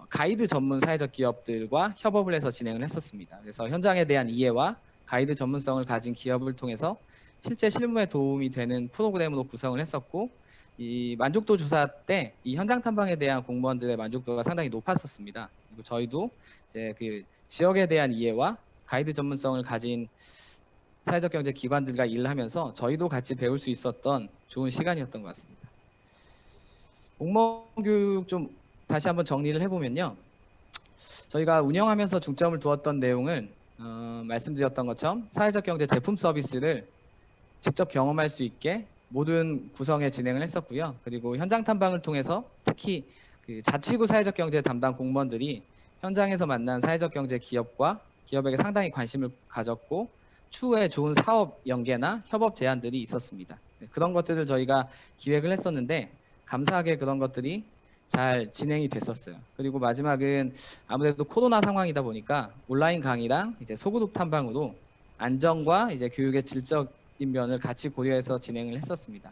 가이드 전문 사회적 기업들과 협업을 해서 진행을 했었습니다. 그래서 현장에 대한 이해와 가이드 전문성을 가진 기업을 통해서 실제 실무에 도움이 되는 프로그램으로 구성을 했었고, 이 만족도 조사 때 이 현장 탐방에 대한 공무원들의 만족도가 상당히 높았었습니다. 그리고 저희도 이제 그 지역에 대한 이해와 가이드 전문성을 가진 사회적 경제 기관들과 일을 하면서 저희도 같이 배울 수 있었던 좋은 시간이었던 것 같습니다. 공무원 교육 좀 다시 한번 정리를 해보면요. 저희가 운영하면서 중점을 두었던 내용은 말씀드렸던 것처럼 사회적 경제 제품 서비스를 직접 경험할 수 있게 모든 구성에 진행을 했었고요. 그리고 현장 탐방을 통해서 특히 그 자치구 사회적 경제 담당 공무원들이 현장에서 만난 사회적 경제 기업과 기업에게 상당히 관심을 가졌고 추후에 좋은 사업 연계나 협업 제안들이 있었습니다. 그런 것들을 저희가 기획을 했었는데 감사하게 그런 것들이 잘 진행이 됐었어요. 그리고 마지막은 아무래도 코로나 상황이다 보니까 온라인 강의랑 이제 소그룹 탐방으로 안전과 이제 교육의 질적인 면을 같이 고려해서 진행을 했었습니다.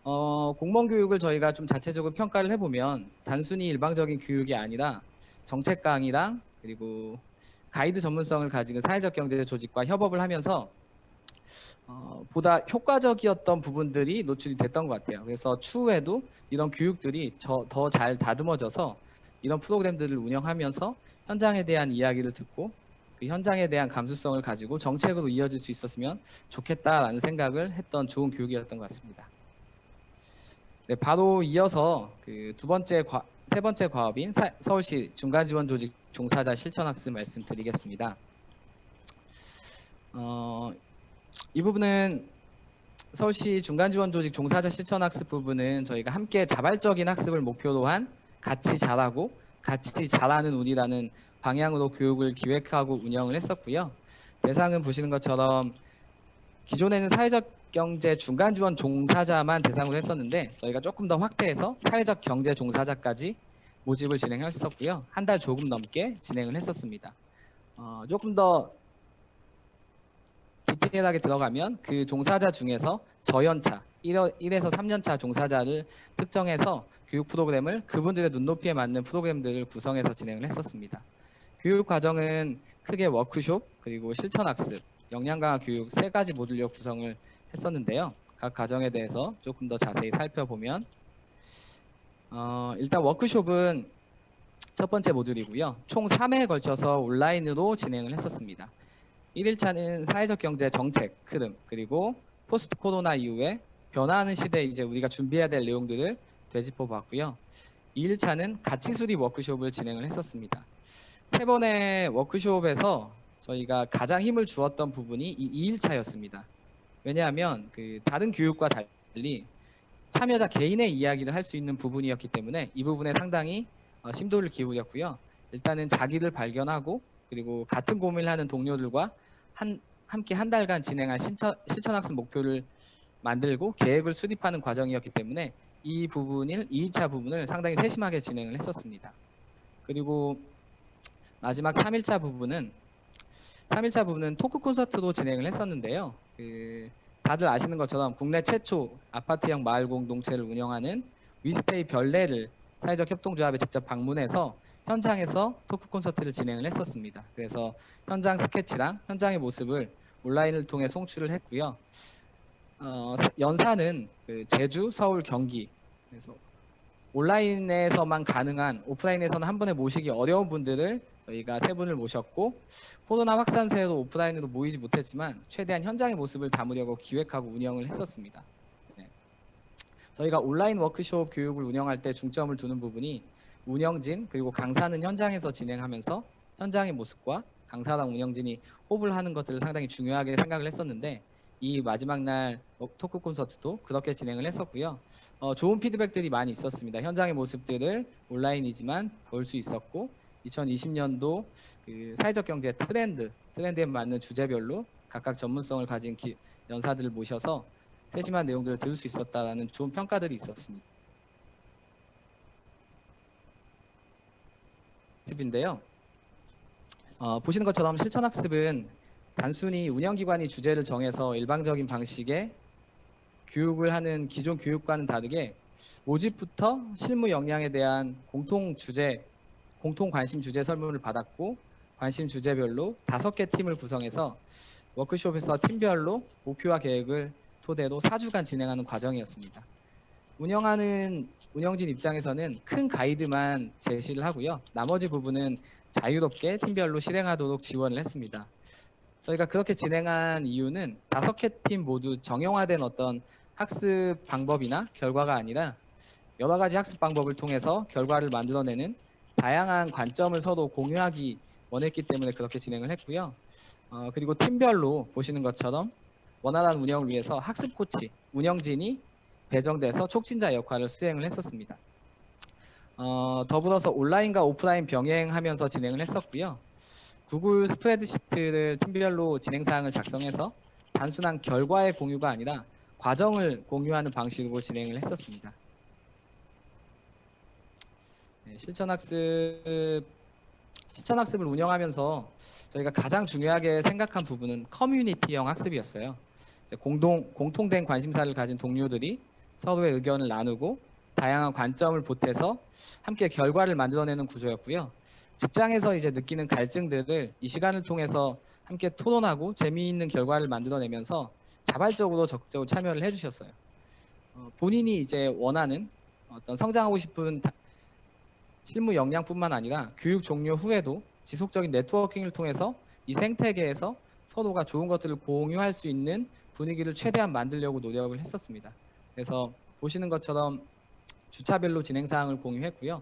공무원 교육을 저희가 좀 자체적으로 평가를 해보면 단순히 일방적인 교육이 아니라 정책 강의랑 그리고 가이드 전문성을 가진 사회적 경제 조직과 협업을 하면서 보다 효과적이었던 부분들이 노출이 됐던 것 같아요. 그래서 추후에도 이런 교육들이 더 잘 다듬어져서 이런 프로그램들을 운영하면서 현장에 대한 이야기를 듣고 그 현장에 대한 감수성을 가지고 정책으로 이어질 수 있었으면 좋겠다라는 생각을 했던 좋은 교육이었던 것 같습니다. 네, 바로 이어서 그 세 번째 과업인 서울시 중간지원조직 종사자 실천학습 말씀드리겠습니다. 이 부분은 서울시 중간지원조직 종사자 실천학습 부분은 저희가 함께 자발적인 학습을 목표로 한 같이 잘하고 같이 잘하는 우리라는 방향으로 교육을 기획하고 운영을 했었고요. 대상은 보시는 것처럼 기존에는 사회적 경제 중간지원 종사자만 대상으로 했었는데 저희가 조금 더 확대해서 사회적 경제 종사자까지 모집을 진행했었고요. 한 달 조금 넘게 진행을 했었습니다. 조금 더 디테일하게 들어가면 그 종사자 중에서 저연차 1에서 3년차 종사자를 특정해서 교육 프로그램을 그분들의 눈높이에 맞는 프로그램들을 구성해서 진행을 했었습니다. 교육 과정은 크게 워크숍 그리고 실천학습, 역량강화 교육 3가지 모듈로 구성을 했었는데요. 각 과정에 대해서 조금 더 자세히 살펴보면 일단 워크숍은 첫 번째 모듈이고요. 총 3회에 걸쳐서 온라인으로 진행을 했었습니다. 1일차는 사회적 경제 정책 흐름 그리고 포스트 코로나 이후에 변화하는 시대에 이제 우리가 준비해야 될 내용들을 되짚어 봤고요. 2일차는 가치 수립 워크숍을 진행을 했었습니다. 3번의 워크숍에서 저희가 가장 힘을 주었던 부분이 이 2일차였습니다. 왜냐하면 그 다른 교육과 달리 참여자 개인의 이야기를 할 수 있는 부분이었기 때문에 이 부분에 상당히 심도를 기울였고요. 일단은 자기를 발견하고 그리고 같은 고민을 하는 동료들과 함께 한 달간 진행한 실천학습 목표를 만들고 계획을 수립하는 과정이었기 때문에 이 부분을 2일차 부분을 상당히 세심하게 진행을 했었습니다. 그리고 마지막 3일차 부분은 토크 콘서트로 진행을 했었는데요. 다들 아시는 것처럼 국내 최초 아파트형 마을 공동체를 운영하는 위스테이 별내를 사회적 협동조합에 직접 방문해서 현장에서 토크 콘서트를 진행을 했었습니다. 그래서 현장 스케치랑 현장의 모습을 온라인을 통해 송출을 했고요. 연사는 제주, 서울, 경기 그래서 온라인에서만 가능한 오프라인에서는 한 번에 모시기 어려운 분들을 저희가 3분을 모셨고, 코로나 확산세로 오프라인으로 모이지 못했지만 최대한 현장의 모습을 담으려고 기획하고 운영을 했었습니다. 네. 저희가 온라인 워크숍 교육을 운영할 때 중점을 두는 부분이 운영진 그리고 강사는 현장에서 진행하면서 현장의 모습과 강사랑 운영진이 호흡을 하는 것들을 상당히 중요하게 생각을 했었는데, 이 마지막 날 토크 콘서트도 그렇게 진행을 했었고요. 좋은 피드백들이 많이 있었습니다. 현장의 모습들을 온라인이지만 볼 수 있었고, 2020년도 그 사회적 경제 트렌드에 맞는 주제별로 각각 전문성을 가진 연사들을 모셔서 세심한 내용들을 들을 수 있었다라는 좋은 평가들이 있었습니다. 학습인데요. 보시는 것처럼 실천학습은 단순히 운영기관이 주제를 정해서 일방적인 방식의 교육을 하는 기존 교육과는 다르게 모집부터 실무 역량에 대한 공통 관심 주제 설문을 받았고, 관심 주제별로 5개 팀을 구성해서 워크숍에서 팀별로 목표와 계획을 토대로 4주간 진행하는 과정이었습니다. 운영하는 운영진 입장에서는 큰 가이드만 제시를 하고요. 나머지 부분은 자유롭게 팀별로 실행하도록 지원을 했습니다. 저희가 그렇게 진행한 이유는 5개 팀 모두 정형화된 어떤 학습 방법이나 결과가 아니라 여러 가지 학습 방법을 통해서 결과를 만들어내는 다양한 관점을 서로 공유하기 원했기 때문에 그렇게 진행을 했고요. 그리고 팀별로 보시는 것처럼 원활한 운영을 위해서 학습 코치, 운영진이 배정돼서 촉진자 역할을 수행을 했었습니다. 더불어서 온라인과 오프라인 병행하면서 진행을 했었고요. 구글 스프레드시트를 팀별로 진행사항을 작성해서 단순한 결과의 공유가 아니라 과정을 공유하는 방식으로 진행을 했었습니다. 네, 실천학습을 운영하면서 저희가 가장 중요하게 생각한 부분은 커뮤니티형 학습이었어요. 공통된 관심사를 가진 동료들이 서로의 의견을 나누고 다양한 관점을 보태서 함께 결과를 만들어내는 구조였고요. 직장에서 이제 느끼는 갈증들을 이 시간을 통해서 함께 토론하고 재미있는 결과를 만들어내면서 자발적으로 적극적으로 참여를 해주셨어요. 본인이 이제 원하는 어떤 성장하고 싶은 실무 역량뿐만 아니라 교육 종료 후에도 지속적인 네트워킹을 통해서 이 생태계에서 서로가 좋은 것들을 공유할 수 있는 분위기를 최대한 만들려고 노력을 했었습니다. 그래서 보시는 것처럼 주차별로 진행 사항을 공유했고요.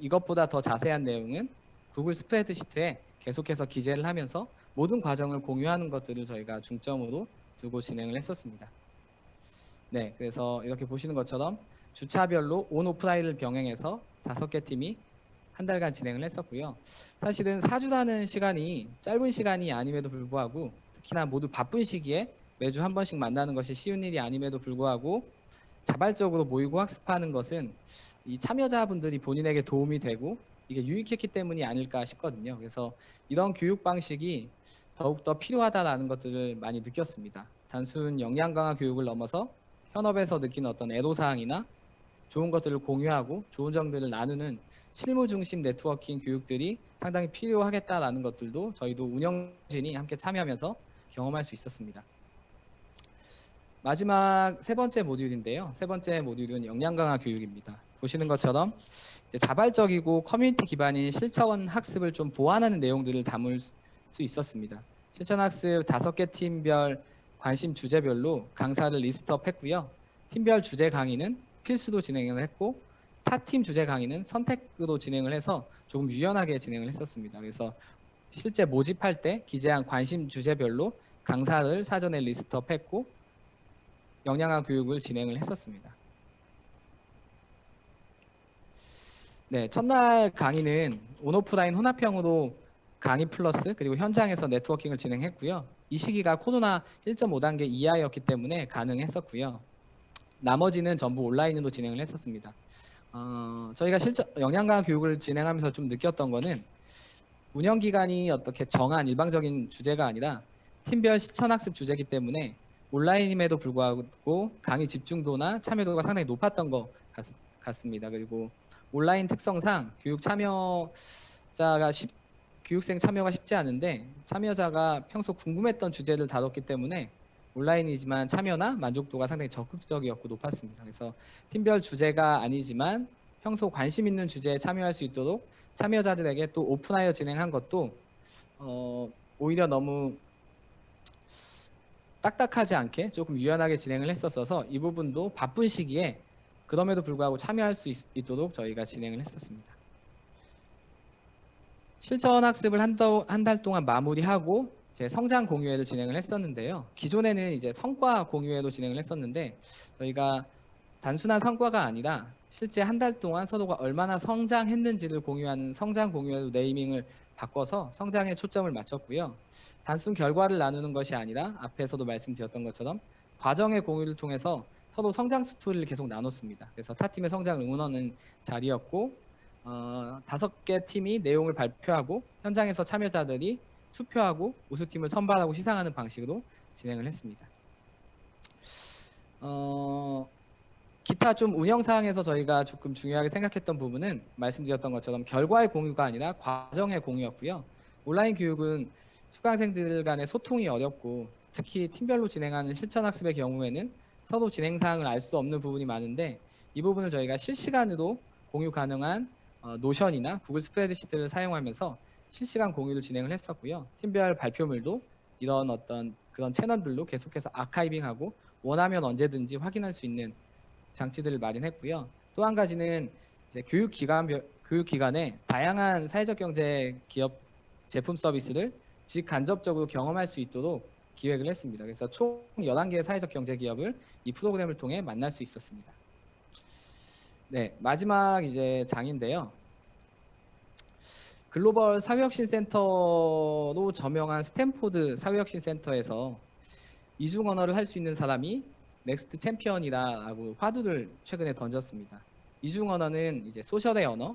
이것보다 더 자세한 내용은 구글 스프레드시트에 계속해서 기재를 하면서 모든 과정을 공유하는 것들을 저희가 중점으로 두고 진행을 했었습니다. 네, 그래서 이렇게 보시는 것처럼 주차별로 온 오프라인을 병행해서 5개 팀이 한 달간 진행을 했었고요. 사실은 4주라는 시간이 짧은 시간이 아님에도 불구하고, 특히나 모두 바쁜 시기에 매주 한 번씩 만나는 것이 쉬운 일이 아님에도 불구하고 자발적으로 모이고 학습하는 것은 이 참여자분들이 본인에게 도움이 되고 이게 유익했기 때문이 아닐까 싶거든요. 그래서 이런 교육 방식이 더욱더 필요하다라는 것들을 많이 느꼈습니다. 단순 역량 강화 교육을 넘어서 현업에서 느끼는 어떤 애로사항이나 좋은 것들을 공유하고 좋은 점들을 나누는 실무 중심 네트워킹 교육들이 상당히 필요하겠다라는 것들도 저희도 운영진이 함께 참여하면서 경험할 수 있었습니다. 마지막 3번째 모듈인데요. 3번째 모듈은 역량 강화 교육입니다. 보시는 것처럼 이제 자발적이고 커뮤니티 기반인 실천 학습을 좀 보완하는 내용들을 담을 수 있었습니다. 실천 학습 5개 팀별 관심 주제별로 강사를 리스트업 했고요. 팀별 주제 강의는 필수로 진행을 했고, 타팀 주제 강의는 선택으로 진행을 해서 조금 유연하게 진행을 했었습니다. 그래서 실제 모집할 때 기재한 관심 주제별로 강사를 사전에 리스트업 했고, 역량화 교육을 진행을 했었습니다. 네, 첫날 강의는 온오프라인 혼합형으로 강의 플러스 그리고 현장에서 네트워킹을 진행했고요. 이 시기가 코로나 1.5단계 이하였기 때문에 가능했었고요. 나머지는 전부 온라인으로 진행을 했었습니다. 저희가 역량 강화 교육을 진행하면서 좀 느꼈던 거는 운영기관이 어떻게 정한 일방적인 주제가 아니라 팀별 실천학습 주제이기 때문에 온라인임에도 불구하고 강의 집중도나 참여도가 상당히 높았던 것 같습니다. 그리고 온라인 특성상 교육생 참여가 쉽지 않은데 참여자가 평소 궁금했던 주제를 다뤘기 때문에 온라인이지만 참여나 만족도가 상당히 적극적이었고 높았습니다. 그래서 팀별 주제가 아니지만 평소 관심 있는 주제에 참여할 수 있도록 참여자들에게 또 오픈하여 진행한 것도 오히려 너무 딱딱하지 않게 조금 유연하게 진행을 했었어서 이 부분도 바쁜 시기에 그럼에도 불구하고 참여할 수 있도록 저희가 진행을 했었습니다. 실전 학습을 한 달 동안 마무리하고 이제 성장 공유회를 진행을 했었는데요. 기존에는 이제 성과 공유회도 진행을 했었는데 저희가 단순한 성과가 아니라 실제 한 달 동안 서로가 얼마나 성장했는지를 공유하는 성장 공유회로 네이밍을 바꿔서 성장에 초점을 맞췄고요. 단순 결과를 나누는 것이 아니라 앞에서도 말씀드렸던 것처럼 과정의 공유를 통해서 서로 성장 스토리를 계속 나눴습니다. 그래서 타 팀의 성장을 응원하는 자리였고 5개 팀이 내용을 발표하고 현장에서 참여자들이 투표하고 우수팀을 선발하고 시상하는 방식으로 진행을 했습니다. 기타 좀 운영 사항에서 저희가 조금 중요하게 생각했던 부분은 말씀드렸던 것처럼 결과의 공유가 아니라 과정의 공유였고요. 온라인 교육은 수강생들 간의 소통이 어렵고 특히 팀별로 진행하는 실전학습의 경우에는 서로 진행 사항을 알 수 없는 부분이 많은데 이 부분을 저희가 실시간으로 공유 가능한 노션이나 구글 스프레드시트를 사용하면서 실시간 공유를 진행을 했었고요. 팀별 발표물도 이런 어떤 그런 채널들로 계속해서 아카이빙하고 원하면 언제든지 확인할 수 있는 장치들을 마련했고요. 또 한 가지는 이제 교육기관에 다양한 사회적 경제 기업 제품 서비스를 직간접적으로 경험할 수 있도록 기획을 했습니다. 그래서 총 11개의 사회적 경제 기업을 이 프로그램을 통해 만날 수 있었습니다. 네, 마지막 이제 장인데요. 글로벌 사회혁신센터로 저명한 스탠포드 사회혁신센터에서 이중 언어를 할 수 있는 사람이 넥스트 챔피언이라고 화두를 최근에 던졌습니다. 이중 언어는 이제 소셜의 언어,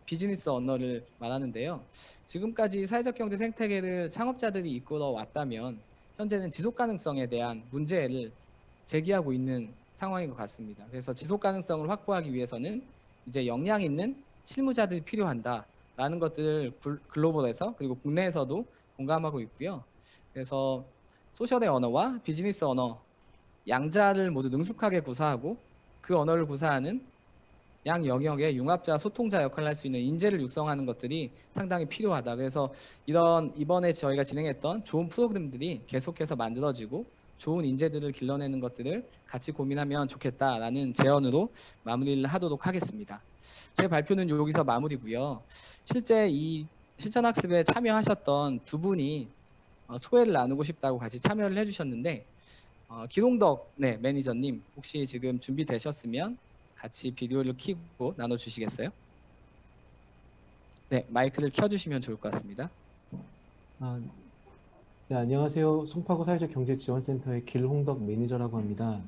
비즈니스 언어를 말하는데요. 지금까지 사회적 경제 생태계를 창업자들이 이끌어 왔다면 현재는 지속 가능성에 대한 문제를 제기하고 있는 상황인 것 같습니다. 그래서 지속 가능성을 확보하기 위해서는 이제 역량 있는 실무자들이 필요한다라는 것들을 글로벌에서 그리고 국내에서도 공감하고 있고요. 그래서 소셜의 언어와 비즈니스 언어 양자를 모두 능숙하게 구사하고 그 언어를 구사하는 양 영역의 융합자, 소통자 역할을 할 수 있는 인재를 육성하는 것들이 상당히 필요하다. 그래서 이번에 저희가 진행했던 좋은 프로그램들이 계속해서 만들어지고 좋은 인재들을 길러내는 것들을 같이 고민하면 좋겠다라는 제언으로 마무리를 하도록 하겠습니다. 제 발표는 여기서 마무리고요. 실제 이 실전학습에 참여하셨던 두 분이 소회를 나누고 싶다고 같이 참여를 해주셨는데 기동덕 매니저님 혹시 지금 준비되셨으면 같이 비디오를 켜고 나눠주시겠어요? 네, 마이크를 켜주시면 좋을 것 같습니다. 네, 안녕하세요. 송파구 사회적 경제 지원센터의 길홍덕 매니저라고 합니다.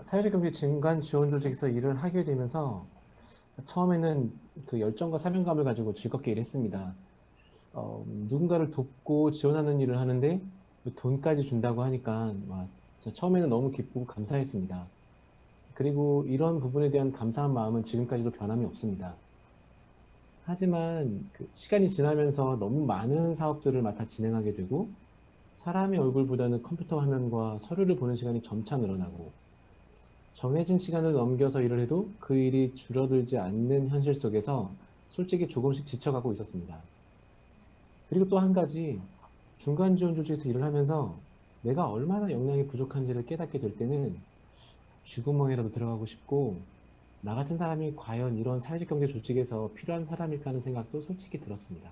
사회적 경제 증간 지원 조직에서 일을 하게 되면서 처음에는 그 열정과 사명감을 가지고 즐겁게 일했습니다. 누군가를 돕고 지원하는 일을 하는데 돈까지 준다고 하니까 처음에는 너무 기쁘고 감사했습니다. 그리고 이런 부분에 대한 감사한 마음은 지금까지도 변함이 없습니다. 하지만 시간이 지나면서 너무 많은 사업들을 맡아 진행하게 되고 사람의 얼굴보다는 컴퓨터 화면과 서류를 보는 시간이 점차 늘어나고 정해진 시간을 넘겨서 일을 해도 그 일이 줄어들지 않는 현실 속에서 솔직히 조금씩 지쳐가고 있었습니다. 그리고 또 한 가지, 중간 지원 조직에서 일을 하면서 내가 얼마나 역량이 부족한지를 깨닫게 될 때는 쥐구멍이라도 들어가고 싶고 나 같은 사람이 과연 이런 사회적 경제 조직에서 필요한 사람일까 하는 생각도 솔직히 들었습니다.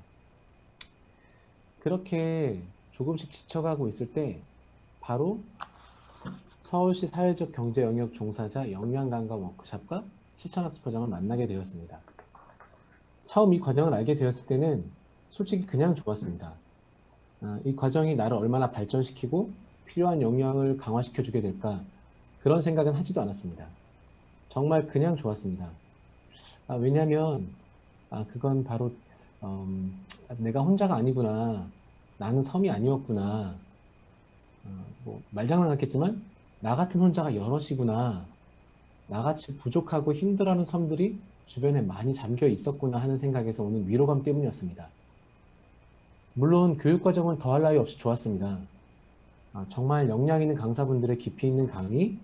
그렇게 조금씩 지쳐가고 있을 때 바로 서울시 사회적 경제 영역 종사자 역량 강화 워크숍과 실천학습 과정을 만나게 되었습니다. 처음 이 과정을 알게 되었을 때는 솔직히 그냥 좋았습니다. 이 과정이 나를 얼마나 발전시키고 필요한 역량을 강화시켜 주게 될까 그런 생각은 하지도 않았습니다. 정말 그냥 좋았습니다. 왜냐하면 그건 바로 내가 혼자가 아니구나, 나는 섬이 아니었구나, 말장난 같겠지만 나 같은 혼자가 여럿이구나, 나같이 부족하고 힘들어하는 섬들이 주변에 많이 잠겨 있었구나 하는 생각에서 오는 위로감 때문이었습니다. 물론 교육과정은 더할 나위 없이 좋았습니다. 정말 역량 있는 강사분들의 깊이 있는 강의,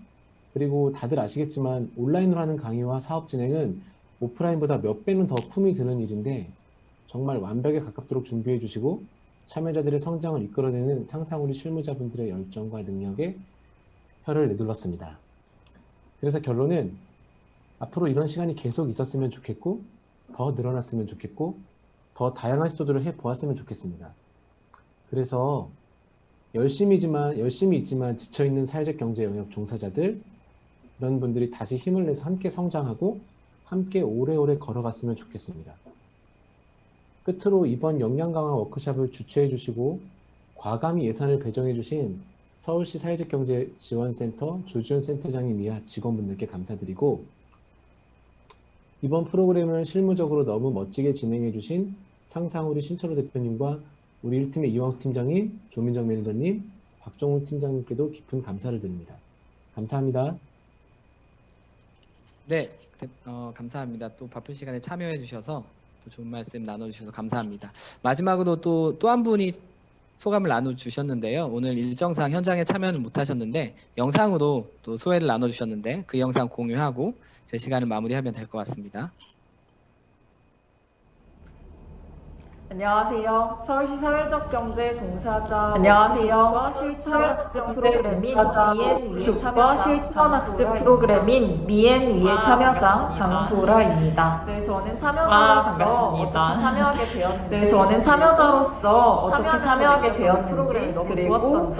그리고 다들 아시겠지만 온라인으로 하는 강의와 사업 진행은 오프라인보다 몇 배는 더 품이 드는 일인데 정말 완벽에 가깝도록 준비해 주시고 참여자들의 성장을 이끌어내는 상상우리 실무자분들의 열정과 능력에 혀를 내둘렀습니다. 그래서 결론은 앞으로 이런 시간이 계속 있었으면 좋겠고 더 늘어났으면 좋겠고 더 다양한 시도들을 해보았으면 좋겠습니다. 그래서 열심히 있지만 지쳐있는 사회적 경제 영역 종사자들, 이런 분들이 다시 힘을 내서 함께 성장하고 함께 오래오래 걸어갔으면 좋겠습니다. 끝으로 이번 역량 강화 워크숍을 주최해 주시고 과감히 예산을 배정해 주신 서울시 사회적경제지원센터 조지현 센터장님이야 직원분들께 감사드리고, 이번 프로그램을 실무적으로 너무 멋지게 진행해 주신 상상우리 신철호 대표님과 우리 1팀의 이광수 팀장님, 조민정 매니저님, 박정훈 팀장님께도 깊은 감사를 드립니다. 감사합니다. 네, 감사합니다. 또 바쁜 시간에 참여해 주셔서 또 좋은 말씀 나눠주셔서 감사합니다. 마지막으로 또 한 분이 소감을 나눠주셨는데요. 오늘 일정상 현장에 참여는 못하셨는데 영상으로 또 소회를 나눠주셨는데 그 영상 공유하고 제 시간을 마무리하면 될 것 같습니다. 안녕하세요. 서울시 사회적 경제 종사자 안녕하세요. 실천학습 프로그램인 미엔위의 실천학습 프로그램인 미엔위의 참여자 장소라입니다. 네, 저는 참여자로서 어떻게 참여하게 되었는지 그리고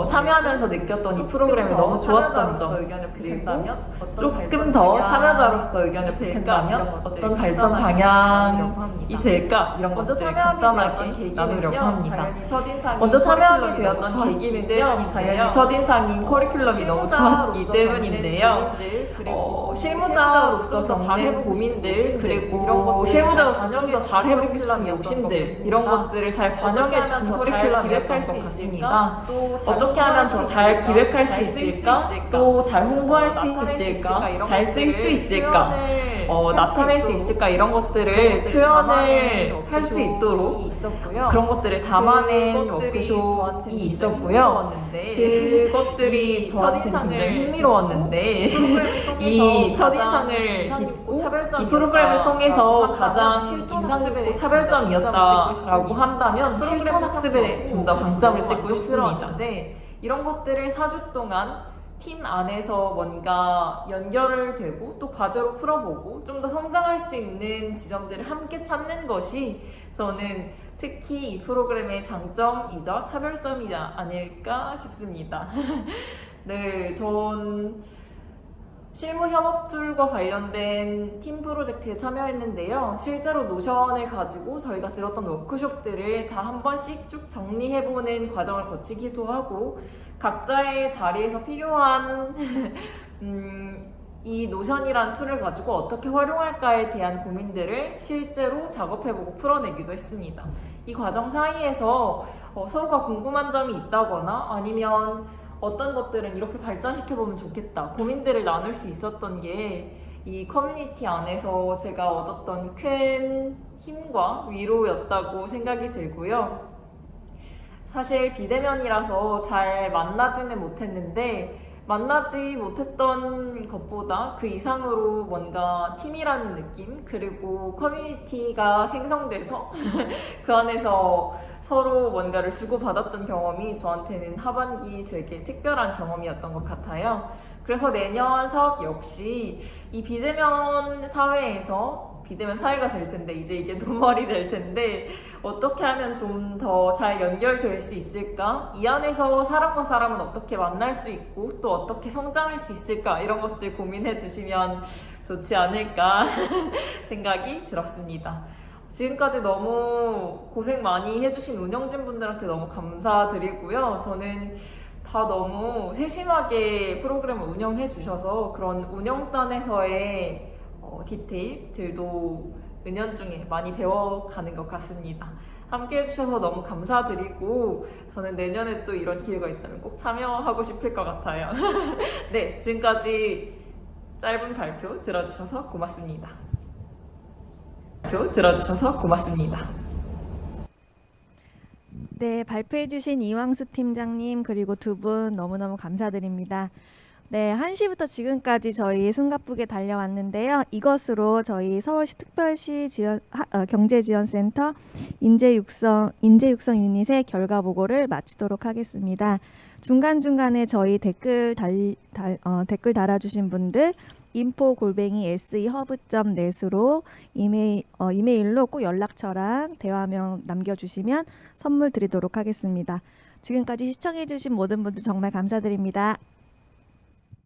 참여하면서 느꼈던 이 프로그램이 너무 좋았던 점, 그리고 조금 더 참여자로서 의견을 보탠다면 어떤 발전 방향이 될까, 이런 것들 간단하게 나누려고 합니다. 먼저 참여하게 되었던 계기는요, 당연히 첫인상인 커리큘럼이 너무 좋았기 때문인데요. 실무자로서 더 잘해볼 고민들, 그리고 실무자로서 좀 더 잘해보고 싶은 욕심들, 이런 것들을 잘 반영해준 커리큘럼이었던 것 같습니다. 어떻게 하면 더 잘 기획할 수 있을까? 또 잘 홍보할 수 있을까? 잘 쓸 수 있을까? 나타낼 수 있을까? 이런 것들을 표현을 할 수 있도록 그런 것들을 담아낸 워크숍이 있었고요. 그것들이 저한테 굉장히 흥미로웠는데 이 첫인상을 딛고 이 프로그램을 통해서 가장 인상 깊고 차별점이었다라고 한다면 실천학습에 좀 더 방점을 찍고 싶습니다. 이런 것들을 4주 동안 팀 안에서 뭔가 연결되고 또 과제로 풀어보고 좀 더 성장할 수 있는 지점들을 함께 찾는 것이 저는 특히 이 프로그램의 장점이자 차별점이 아닐까 싶습니다. 네, 전 실무 협업 툴과 관련된 팀 프로젝트에 참여했는데요. 실제로 노션을 가지고 저희가 들었던 워크숍들을 다 한 번씩 쭉 정리해보는 과정을 거치기도 하고, 각자의 자리에서 필요한 이 노션이란 툴을 가지고 어떻게 활용할까에 대한 고민들을 실제로 작업해보고 풀어내기도 했습니다. 이 과정 사이에서 서로가 궁금한 점이 있다거나 아니면 어떤 것들은 이렇게 발전시켜보면 좋겠다, 고민들을 나눌 수 있었던 게 이 커뮤니티 안에서 제가 얻었던 큰 힘과 위로였다고 생각이 들고요. 사실 비대면이라서 잘 만나지는 못했는데 만나지 못했던 것보다 그 이상으로 뭔가 팀이라는 느낌, 그리고 커뮤니티가 생성돼서 그 안에서 서로 뭔가를 주고받았던 경험이 저한테는 하반기 되게 특별한 경험이었던 것 같아요. 그래서 내년 사업 역시 이 비대면 사회에서 비대면 사회가 될 텐데, 이제 이게 논말이 될 텐데 어떻게 하면 좀 더 잘 연결될 수 있을까? 이 안에서 사람과 사람은 어떻게 만날 수 있고 또 어떻게 성장할 수 있을까? 이런 것들 고민해 주시면 좋지 않을까 생각이 들었습니다. 지금까지 너무 고생 많이 해주신 운영진 분들한테 너무 감사드리고요. 저는 다 너무 세심하게 프로그램을 운영해 주셔서 그런 운영단에서의 디테일들도 은연중에 많이 배워가는 것 같습니다. 함께 해주셔서 너무 감사드리고 저는 내년에 또 이런 기회가 있다면 꼭 참여하고 싶을 것 같아요. 네, 지금까지 짧은 발표 들어주셔서 고맙습니다. 네, 발표해주신 이왕수 팀장님 그리고 두 분 너무너무 감사드립니다. 네, 1시부터 지금까지 저희 숨가쁘게 달려왔는데요. 이것으로 저희 서울시 특별시 경제지원센터 인재육성 유닛의 결과 보고를 마치도록 하겠습니다. 중간중간에 저희 댓글 달아주신 분들 info@sehub.net으로 이메일로 꼭 연락처랑 대화명 남겨주시면 선물 드리도록 하겠습니다. 지금까지 시청해주신 모든 분들 정말 감사드립니다.